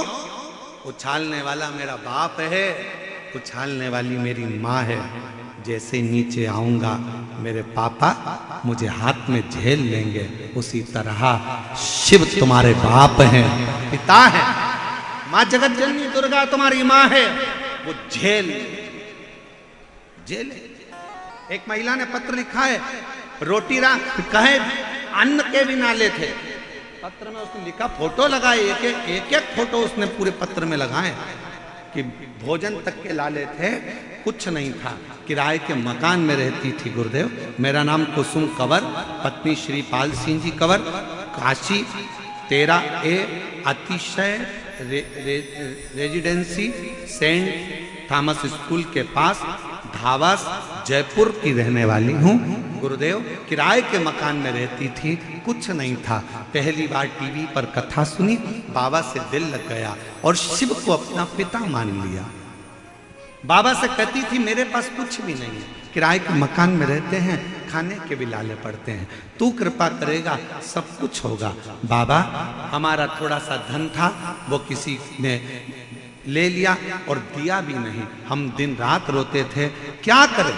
उछालने वाला मेरा बाप है, उछालने वाली मेरी माँ है। जैसे नीचे आऊंगा मेरे पापा मुझे हाथ में झेल लेंगे, उसी तरह शिव तुम्हारे बाप हैं, पिता है। माँ जगत जननी दुर्गा तुम्हारी माँ है, वो झेल झेले। एक महिला ने पत्र लिखा है, रोटी कहे अन्न के भी नाले थे। पत्र में उसने लिखा, फोटो लगाए, एक एक फोटो उसने पूरे पत्र में लगाए कि भोजन तक के लाले थे, कुछ नहीं था। किराए के मकान में रहती थी गुरुदेव। मेरा नाम कुसुम कंवर, पत्नी श्रीपाल सिंह जी कंवर, काशी 13A अतिशय रेजिडेंसी सेंट थॉमस स्कूल के पास धावास जयपुर की रहने वाली हूँ। गुरुदेव किराए के मकान में रहती थी, कुछ नहीं था। पहली बार टीवी पर कथा सुनी, बाबा से दिल लग गया और शिव को अपना पिता मान लिया। बाबा से कहती थी मेरे पास कुछ भी नहीं है, किराए के मकान में रहते हैं, खाने के भी लाले पड़ते हैं, तू कृपा करेगा सब कुछ होगा। बाबा हमारा थोड़ा सा धन था, वो किसी ने ले लिया और दिया भी नहीं। हम दिन रात रोते थे, क्या करें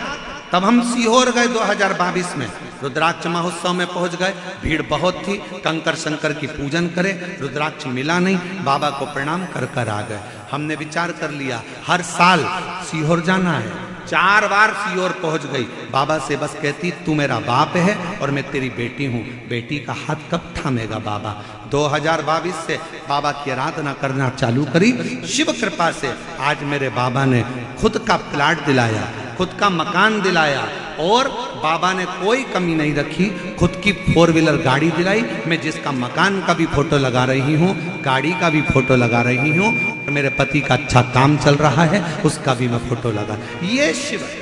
तब हम सीहोर गए 2022 में, रुद्राक्ष महोत्सव में पहुंच गए। भीड़ बहुत थी, कंकर शंकर की पूजन करे, रुद्राक्ष मिला नहीं, बाबा को प्रणाम कर कर आ गए। हमने विचार कर लिया हर साल सीहोर जाना है। 4 बार सीहोर पहुंच गई। बाबा से बस कहती तू मेरा बाप है और मैं तेरी बेटी हूँ, बेटी का हाथ कब थामेगा बाबा। 2022 से बाबा की आराधना करना चालू करी। शिव कृपा से आज मेरे बाबा ने खुद का प्लाट दिलाया, खुद का मकान दिलाया और बाबा ने कोई कमी नहीं रखी। खुद की 4 व्हीलर गाड़ी दिलाई। मैं जिसका मकान का भी फोटो लगा रही हूँ, गाड़ी का भी फोटो लगा रही हूँ, मेरे पति का अच्छा काम चल रहा है उसका भी मैं फोटो लगा। ये शिव है,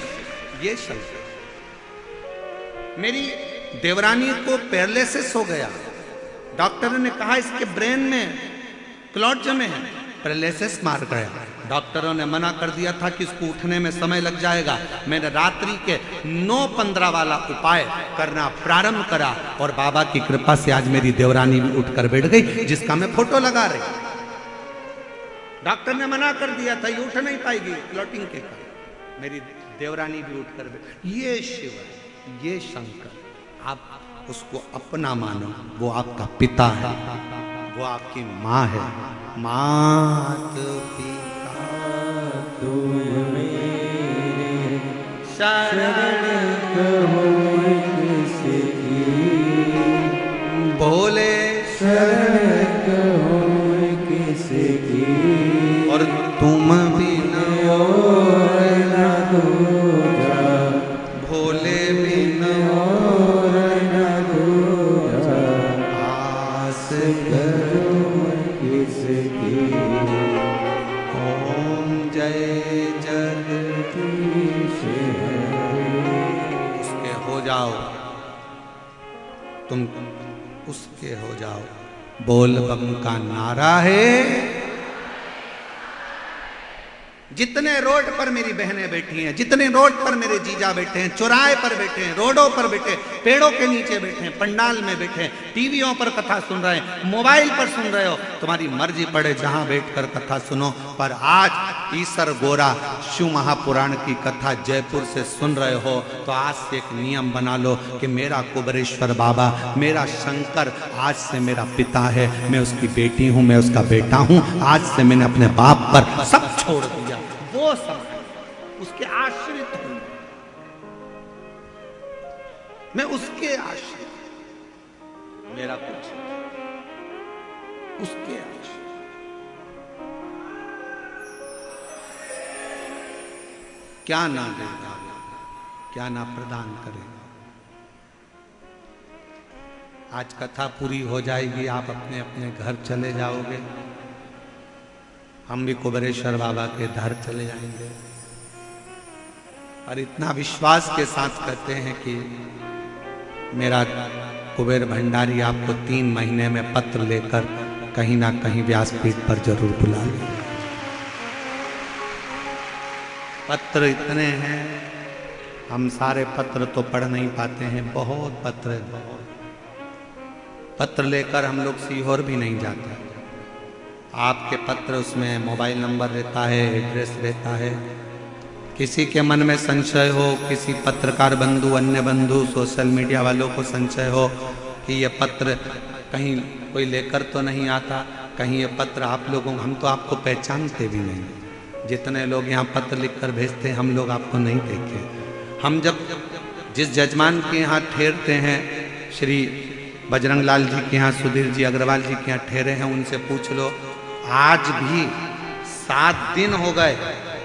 ये शिव। मेरी देवरानी को पैरालिसिस हो गया। डॉक्टर ने कहा इसके ब्रेन में क्लॉट जमे हैं, पैरालिसिस मार गया। डॉक्टरों ने मना कर दिया था कि इसको उठने में समय लग जाएगा। मैंने रात्रि के 9:15 वाला उपाय करना प्रारंभ करा और बाबा की कृपा से आज मेरी देवरानी भी उठकर बैठ गई, जिसका मैं फोटो लगा रही। डॉक्टर ने मना कर दिया था ये उठ नहीं पाएगी क्लॉटिंग के कारण, मेरी देवरानी भी उठकर बैठ। ये शिव है, ये शंकर। आप उसको अपना मानो, वो आपका पिता है, वो आपकी माँ है। मात पिता तुम मेरे शरण कहो किसकी, भोले शरण कहो किसकी, और तुम बिना और न दूजा, भोले बिना और न दूजा, आस करो किसकी। ओम जय जगदीश उसके हो जाओ, तुम उसके हो जाओ। बोल बम का नारा है। जितने रोड पर मेरी बहनें बैठी हैं, जितने रोड पर मेरे जीजा बैठे हैं, चौराहे पर बैठे हैं, रोडों पर बैठे, पेड़ों के नीचे बैठे हैं, पंडाल में बैठे हैं, टीवियों पर कथा सुन रहे हैं, मोबाइल पर सुन रहे हो, तुम्हारी मर्जी पड़े जहां बैठकर कथा सुनो। पर आज ईसर गोरा शिव महापुराण की कथा जयपुर से सुन रहे हो तो आज से एक नियम बना लो कि मेरा कुबेरेश्वर बाबा, मेरा शंकर आज से मेरा पिता है, मैं उसकी बेटी हूं, मैं उसका बेटा हूं। आज से मैंने अपने बाप पर सब छोड़ दिया, वो सब उसके आश्रित हूं, मैं उसके आश्रित, मेरा कुछ उसके आश्रित। क्या ना देगा, क्या ना प्रदान करेगा। आज कथा पूरी हो जाएगी, आप अपने अपने घर चले जाओगे, हम भी कुबेरेश्वर बाबा के घर चले जाएंगे। और इतना विश्वास के साथ कहते हैं कि मेरा कुबेर भंडारी आपको 3 महीने में पत्र लेकर कहीं ना कहीं व्यासपीठ पर जरूर बुला लेगा। पत्र इतने हैं, हम सारे पत्र तो पढ़ नहीं पाते हैं, बहुत पत्र है, बहुत पत्र लेकर हम लोग सीहोर भी नहीं जाते। आपके पत्र उसमें मोबाइल नंबर रहता है, एड्रेस रहता है। किसी के मन में संशय हो, किसी पत्रकार बंधु, अन्य बंधु, सोशल मीडिया वालों को संशय हो कि ये पत्र कहीं कोई लेकर तो नहीं आता, कहीं ये पत्र आप लोगों, हम तो आपको पहचानते भी नहीं। जितने लोग यहाँ पत्र लिखकर भेजते हैं हम लोग आपको नहीं देखे। हम जब जिस जजमान के यहाँ ठहरते हैं, श्री बजरंग लाल जी के यहाँ, सुधीर जी अग्रवाल जी के यहाँ ठहरे हैं, उनसे पूछ लो, आज भी 7 दिन हो गए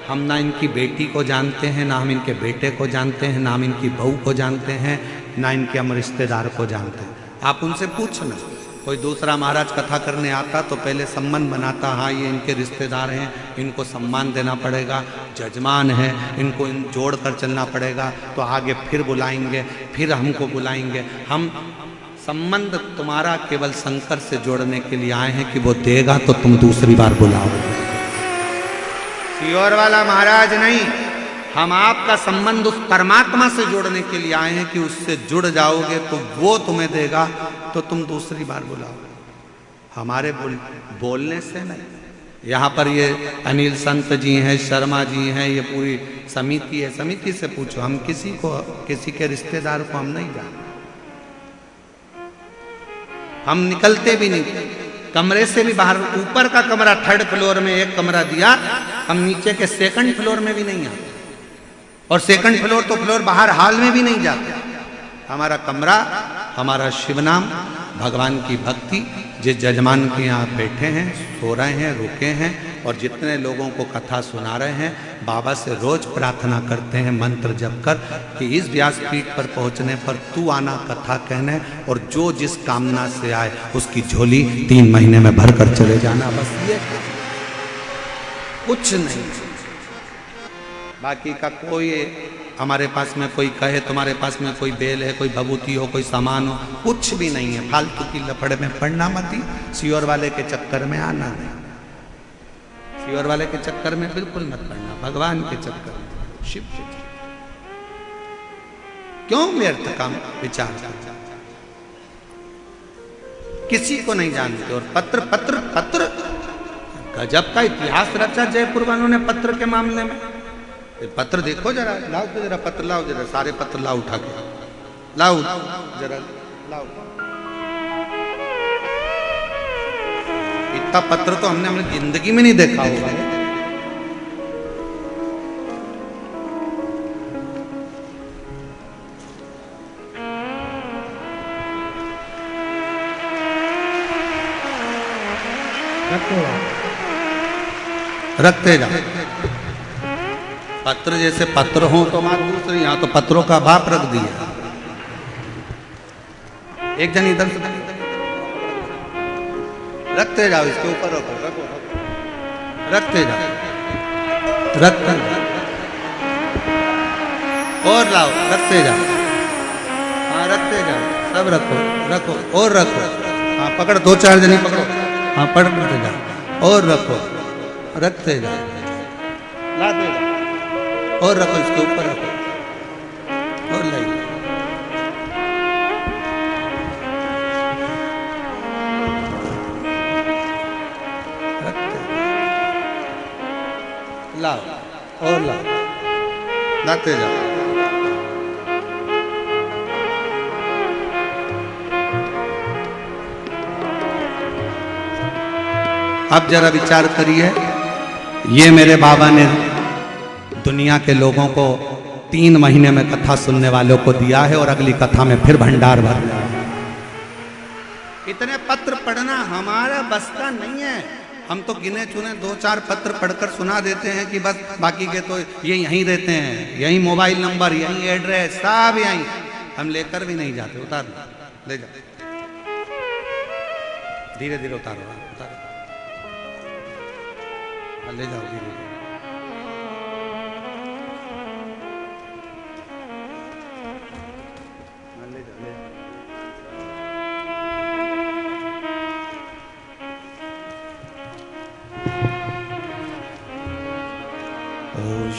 हम ना इनकी बेटी को जानते हैं, ना हम इनके बेटे को जानते हैं, ना हम इनकी बहू को जानते हैं, ना इनके हम रिश्तेदार को जानते हैं। आप उनसे पूछना। कोई दूसरा महाराज कथा करने आता तो पहले संबंध बनाता, हाँ ये इनके रिश्तेदार हैं, इनको सम्मान देना पड़ेगा, जजमान है, इनको इन जोड़ कर चलना पड़ेगा, तो आगे फिर बुलाएंगे, फिर हमको बुलाएंगे। हम संबंध तुम्हारा केवल शंकर से जोड़ने के लिए आए हैं कि वो देगा तो तुम दूसरी बार बुलाओ। सीहोर वाला महाराज नहीं, हम आपका संबंध उस परमात्मा से जोड़ने के लिए आए हैं कि उससे जुड़ जाओगे तो वो तुम्हें देगा तो तुम दूसरी बार बुलाओ। हमारे बोलने से नहीं, यहाँ पर ये अनिल संत जी हैं, शर्मा जी हैं, ये पूरी समिति है। समिति से पूछो, हम किसी के रिश्तेदार को हम नहीं जानते, हम निकलते भी नहीं, कमरे से भी बाहर। ऊपर का कमरा 3rd फ्लोर में एक कमरा दिया, हम नीचे के 2nd फ्लोर में भी नहीं आते, और 2nd फ्लोर तो फ्लोर बाहर हॉल में भी नहीं जाते। हमारा कमरा, हमारा शिव नाम, भगवान की भक्ति। जिस जजमान के यहाँ बैठे हैं, सो रहे हैं, रुके हैं, और जितने लोगों को कथा सुना रहे हैं, बाबा से रोज प्रार्थना करते हैं मंत्र जप कर कि इस व्यासपीठ पर पहुँचने पर तू आना कथा कहने, और जो जिस कामना से आए उसकी झोली 3 महीने में भर कर चले जाना। बस ये, कुछ नहीं। बाकी का कोई, हमारे पास में कोई कहे तुम्हारे पास में कोई बेल है, कोई भभूति हो, कोई सामान हो, कुछ भी नहीं है। फालतू की लफड़े में पड़ना मत ही, सियोर वाले के चक्कर में आना नहीं, सियोर वाले के चक्कर में बिल्कुल मत पड़ना, भगवान के चक्कर में, शिव के चक्कर। क्यों व्यर्थ काम विचार, किसी को नहीं जानते। और पत्र पत्र पत्र गजब का इतिहास रचा जयपुर वालों ने पत्र के मामले में। पत्र देखो जरा, लाओ तो जरा पत्र लाओ, जरा सारे पत्र लाओ, उठा के लाओ जरा, लाओ। इतना पत्र तो हमने अपनी जिंदगी में नहीं देखा होगा। रखते जाओ पत्र, जैसे पत्र हो तो बात दूसरी, यहाँ तो पत्रों का बाप रख दिया। एक जन इधर से रखते जाओ, इसके ऊपर रखो, रखो, रखो, रखते जाओ, रखते जाओ, और लाओ, रखते जाओ, हाँ रखते जाओ, सब रखो, रखो और रखो, हाँ पकड़, 2-4 जनी पकड़ो, हाँ पकड़ते जाओ और रखो, रखते जाओ, लाते जाओ और रखो, इसके ऊपर रखो और लाइए। लाओ और लाओ, लाते जाओ। अब जरा विचार करिए, ये मेरे बाबा ने दुनिया के लोगों को 3 महीने में कथा सुनने वालों को दिया है, और अगली कथा में फिर भंडार भर रहा है। इतने पत्र पढ़ना हमारा बस का नहीं है। हम तो गिने चुने 2-4 पत्र पढ़कर सुना देते हैं कि बस, बाकी के तो ये यहीं रहते हैं, यहीं मोबाइल नंबर, यहीं एड्रेस, सब यहीं। हम लेकर भी नहीं जाते। उतार ले जाओ, धीरे धीरे उतारो, उतारो, ले जाओ धीरे धीरे।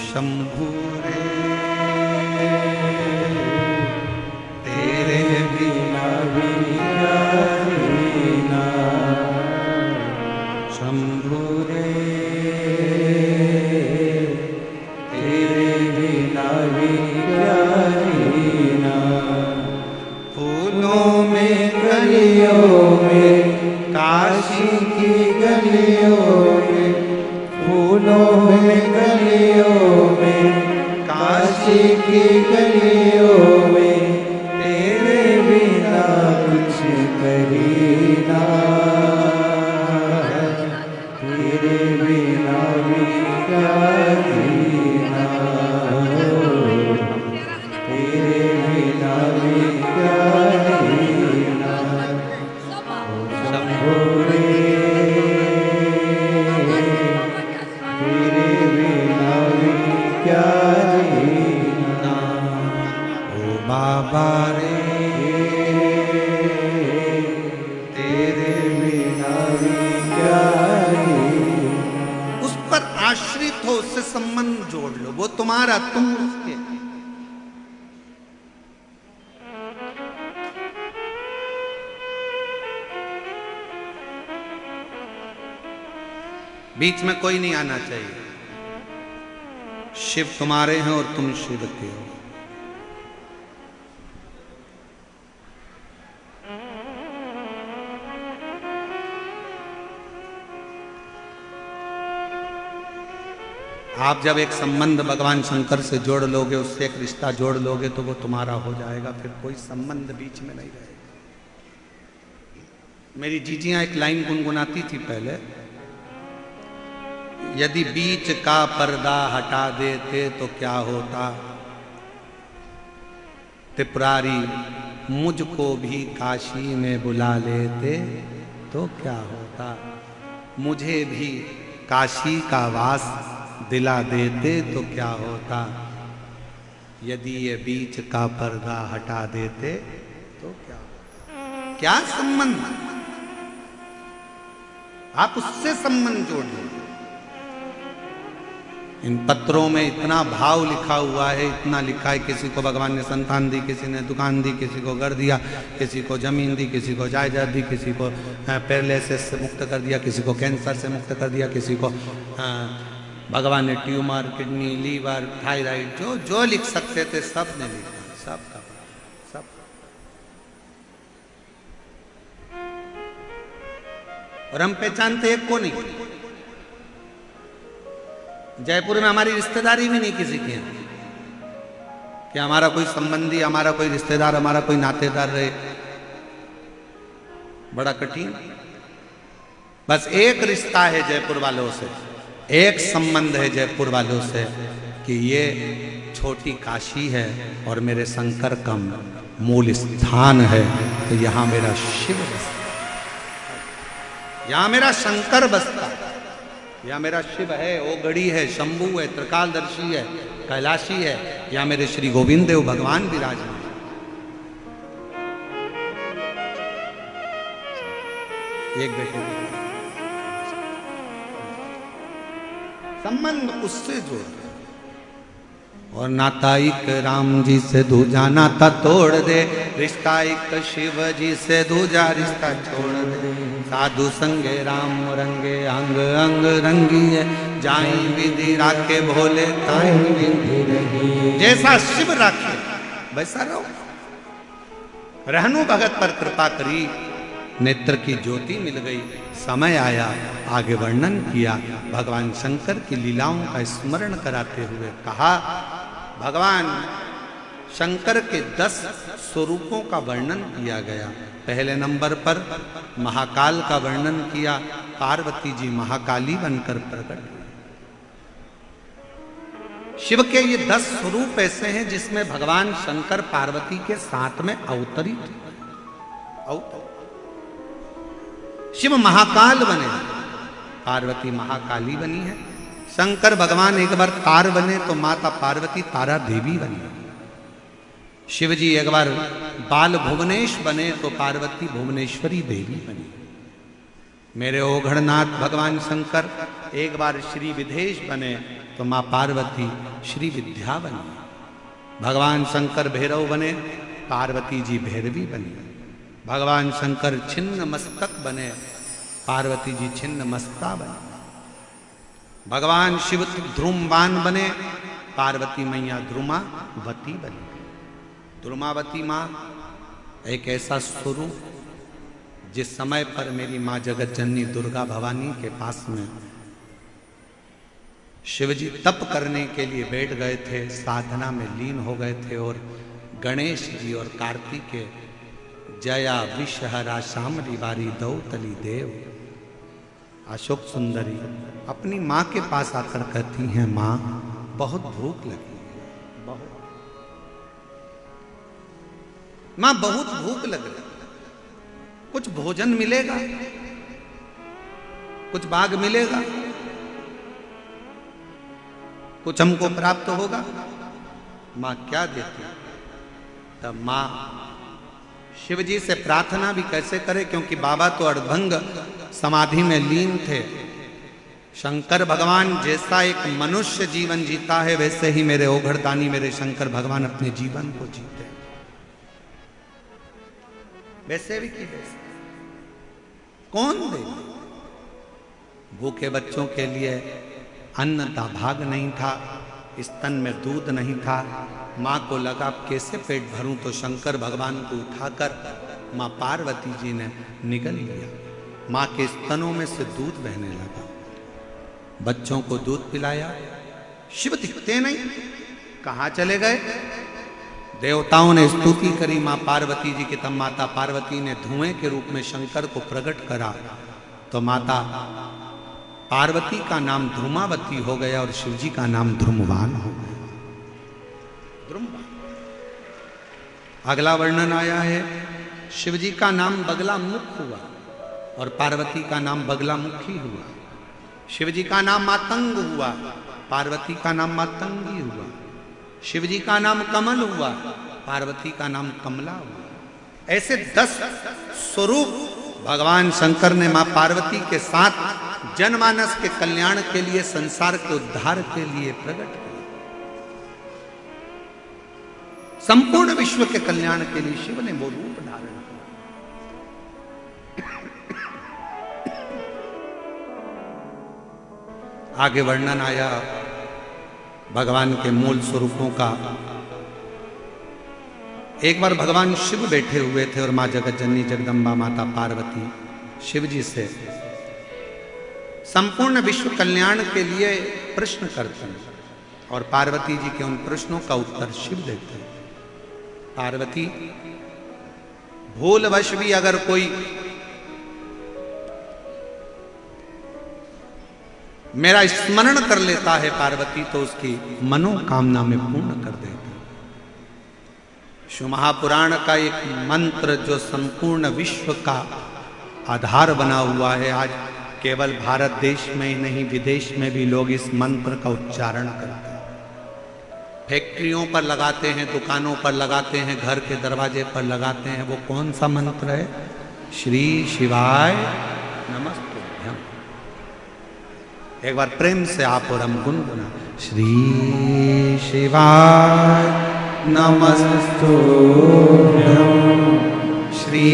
शंभु रे तेरे बिना भी ना, शंभु रे तेरे बिना भी ना। फूलों में गलियों में, काशी की गलियों में, फूलों में गलियों में, काशी की गलियों में, तेरे बिना कुछ करीना, तेरे बिना भी क्या जीना, तेरे बिना भी क्या जीना। शंभो रे बाबा रे तेरे बिना भी क्या। उस पर आश्रित हो, उससे संबंध जोड़ लो, वो तुम्हारा, तुम उसके। बीच में कोई नहीं आना चाहिए। शिव तुम्हारे हैं और तुम शिव के हो। आप जब एक संबंध भगवान शंकर से जोड़ लोगे, उससे एक रिश्ता जोड़ लोगे, तो वो तुम्हारा हो जाएगा, फिर कोई संबंध बीच में नहीं रहेगा। मेरी जीजियां एक लाइन गुनगुनाती थी पहले, यदि बीच का पर्दा हटा देते तो क्या होता, त्रिपुरारी मुझको भी काशी में बुला लेते तो क्या होता, मुझे भी काशी का वास दिला देते तो क्या होता, यदि ये बीच का पर्दा हटा देते तो क्या होता। क्या संबंध, आप उससे संबंध जोड़ लीजिए। इन पत्रों में इतना भाव लिखा हुआ है, इतना लिखा है, किसी को भगवान ने संतान दी, किसी ने दुकान दी, किसी को घर दिया, किसी को जमीन दी, किसी को जायदाद दी, किसी को पैरालिसिस से मुक्त कर दिया, किसी को कैंसर से मुक्त कर दिया, किसी को भगवान ने ट्यूमर, किडनी, लीवर, थायराइड, जो जो लिख सकते थे सब ने लिखा, सब का सब। और हम पहचानते एक को नहीं। जयपुर में हमारी रिश्तेदारी भी नहीं किसी की है कि हमारा कोई संबंधी, हमारा कोई रिश्तेदार, हमारा कोई नातेदार रहे, बड़ा कठिन। बस एक रिश्ता है जयपुर वालों से, एक संबंध है जयपुर वालों से कि ये छोटी काशी है और मेरे शंकर का मूल स्थान है, तो यहां मेरा शिव बसता, यहां मेरा शंकर बसता, यहां मेरा शिव है, ओगढ़ी है, शंभू है, त्रिकालदर्शी है, कैलाशी है, यहां मेरे श्री गोविंद देव भगवान विराजमान। एक बेटे संबंध उससे जोड़, और नाता एक राम जी से दूजा नाता तोड़ दे, रिश्ता एक शिव जी से दूजा रिश्ता छोड़ दे, साधु संगे राम रंगे अंग अंग रंगी, जाई विधि राखे भोले ताई विधि रंगी। जैसा शिव राखे वैसा रहो। रहनु भगत पर कृपा करी, नेत्र की ज्योति मिल गई, समय आया आगे वर्णन किया। भगवान शंकर की लीलाओं का स्मरण कराते हुए कहा, भगवान शंकर के 10 स्वरूपों का वर्णन किया गया। पहले नंबर पर महाकाल का वर्णन किया, पार्वती जी महाकाली बनकर प्रकट हुई। शिव के ये 10 स्वरूप ऐसे हैं जिसमें भगवान शंकर पार्वती के साथ में अवतरित। शिव महाकाल बने, पार्वती महाकाली बनी है। शंकर भगवान एक बार तार बने तो माता पार्वती तारा देवी बनी। शिव जी एक बार बाल भुवनेश बने तो पार्वती भुवनेश्वरी देवी बनी। मेरे ओघड़नाथ भगवान शंकर एक बार श्री विदेश बने तो माँ पार्वती श्री विद्या बनी। भगवान शंकर भैरव बने, पार्वती जी भैरवी बनी। भगवान शंकर छिन्न मस्तक बने, पार्वती जी छिन्न मस्ता बनी। भगवान शिव ध्रुमवान बने, पार्वती मैया ध्रुमावती बनी। ध्रुमावती माँ एक ऐसा स्वरूप जिस समय पर मेरी माँ जगत जननी दुर्गा भवानी के पास में शिवजी तप करने के लिए बैठ गए थे, साधना में लीन हो गए थे, और गणेश जी और कार्तिकेय जया विषहरा श्याम रिवारी दौतली देव अशोक सुंदरी अपनी माँ के पास आकर कहती हैं, माँ बहुत भूख लगी है, बहुत माँ बहुत भूख लग रही, कुछ भोजन मिलेगा, कुछ बाग मिलेगा, कुछ हमको प्राप्त होगा। माँ क्या देती? तब माँ शिव जी से प्रार्थना भी कैसे करे, क्योंकि बाबा तो अर्धभंग समाधि में लीन थे। शंकर भगवान जैसा एक मनुष्य जीवन जीता है, वैसे ही मेरे ओघड़दानी मेरे शंकर भगवान अपने जीवन को जीते, वैसे भी की वैसे कौन दे? भूखे बच्चों के लिए अन्न का भाग नहीं था, स्तन में दूध नहीं था। माँ को लगा कैसे पेट भरूं, तो शंकर भगवान को उठाकर माँ पार्वती जी ने निगल लिया। माँ के स्तनों में से दूध बहने लगा, बच्चों को दूध पिलाया। शिव दिखते नहीं, कहाँ चले गए? देवताओं ने स्तुति करी माँ पार्वती जी की, तब माता पार्वती ने धुएं के रूप में शंकर को प्रकट करा, तो माता पार्वती का नाम ध्रुमावती हो गया और शिवजी का नाम ध्रुमवान हो गया। ध्रुमवान। अगला वर्णन आया है, शिवजी का नाम बगला मुख हुआ और पार्वती का नाम बगला मुखी हुआ। शिवजी का नाम मातंग हुआ, पार्वती का नाम मातंगी हुआ। शिवजी का नाम कमल हुआ, पार्वती का नाम कमला हुआ। ऐसे 10 स्वरूप भगवान शंकर ने मां पार्वती के साथ जनमानस के कल्याण के लिए, संसार के उद्धार के लिए प्रकट किए। संपूर्ण विश्व के कल्याण के लिए शिव ने वो रूप धारण किया। आगे वर्णन आया भगवान के मूल स्वरूपों का। एक बार भगवान शिव बैठे हुए थे और मां जगत जननी जगदम्बा माता पार्वती शिव जी से संपूर्ण विश्व कल्याण के लिए प्रश्न करते हैं और पार्वती जी के उन प्रश्नों का उत्तर शिव देते हैं। पार्वती, भूलवश भी अगर कोई मेरा स्मरण कर लेता है पार्वती, तो उसकी मनोकामना में पूर्ण कर देता। शिव महापुराण का एक मंत्र जो संपूर्ण विश्व का आधार बना हुआ है, आज केवल भारत देश में ही नहीं विदेश में भी लोग इस मंत्र का उच्चारण करते हैं। फैक्ट्रियों पर लगाते हैं, दुकानों पर लगाते हैं, घर के दरवाजे पर लगाते हैं। वो कौन सा मंत्र है? श्री शिवाय नमस्तुभ्यम। एक बार प्रेम से आप और हम गुनगुना, श्री शिवाय नमस्तुभ्यम, श्री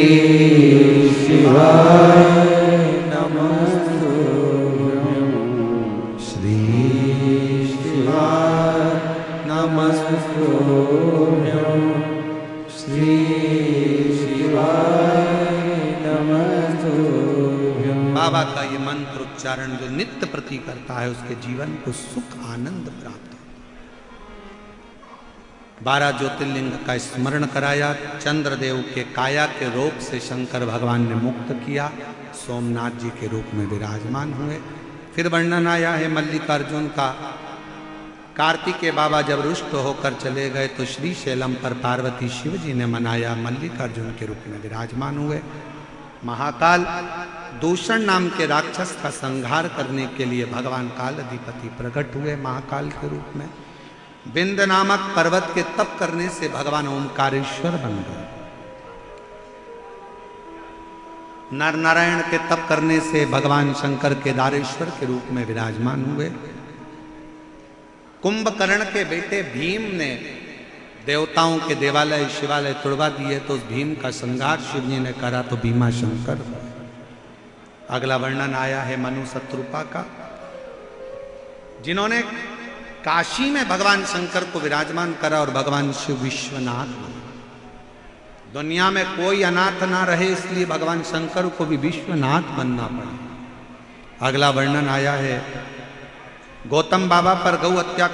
शिवाय नमस्तुभ्यम, श्री शिवाय नमस्तुभ्यम, श्री शिवाय नमस्तुभ्यम। बाबा का ये मंत्र उच्चारण जो नित्य प्रति करता है, उसके जीवन को सुख आनंद प्राप्त। 12 ज्योतिर्लिंग का स्मरण कराया। चंद्रदेव के काया के रोग से शंकर भगवान ने मुक्त किया, सोमनाथ जी के रूप में विराजमान हुए। फिर वर्णन आया है मल्लिकार्जुन का। कार्तिकेय बाबा जब रुष्ट होकर चले गए तो श्री शैलम पर पार्वती शिव जी ने मनाया, मल्लिकार्जुन के रूप में विराजमान हुए। महाकाल दूषण नाम के राक्षस का संहार करने के लिए भगवान काल अधिपति प्रकट हुए महाकाल के रूप में। बिंद नामक पर्वत के तप करने से भगवान ओंकारेश्वर बन गए। नर नारायण के तप करने से भगवान शंकर केदारेश्वर के रूप में विराजमान हुए। कुंभकर्ण के बेटे भीम ने देवताओं के देवालय शिवालय तुड़वा दिए, तो उस भीम का संहार शिव जी ने करा, तो भीमा शंकर। अगला वर्णन आया है मनु शत्रुपा का, जिन्होंने काशी में भगवान शंकर को विराजमान करा और भगवान शिव विश्वनाथ बने। दुनिया में कोई अनाथ ना रहे, इसलिए भगवान शंकर को भी विश्वनाथ बनना पड़ा। अगला वर्णन आया है गौतम बाबा पर गौ हत्या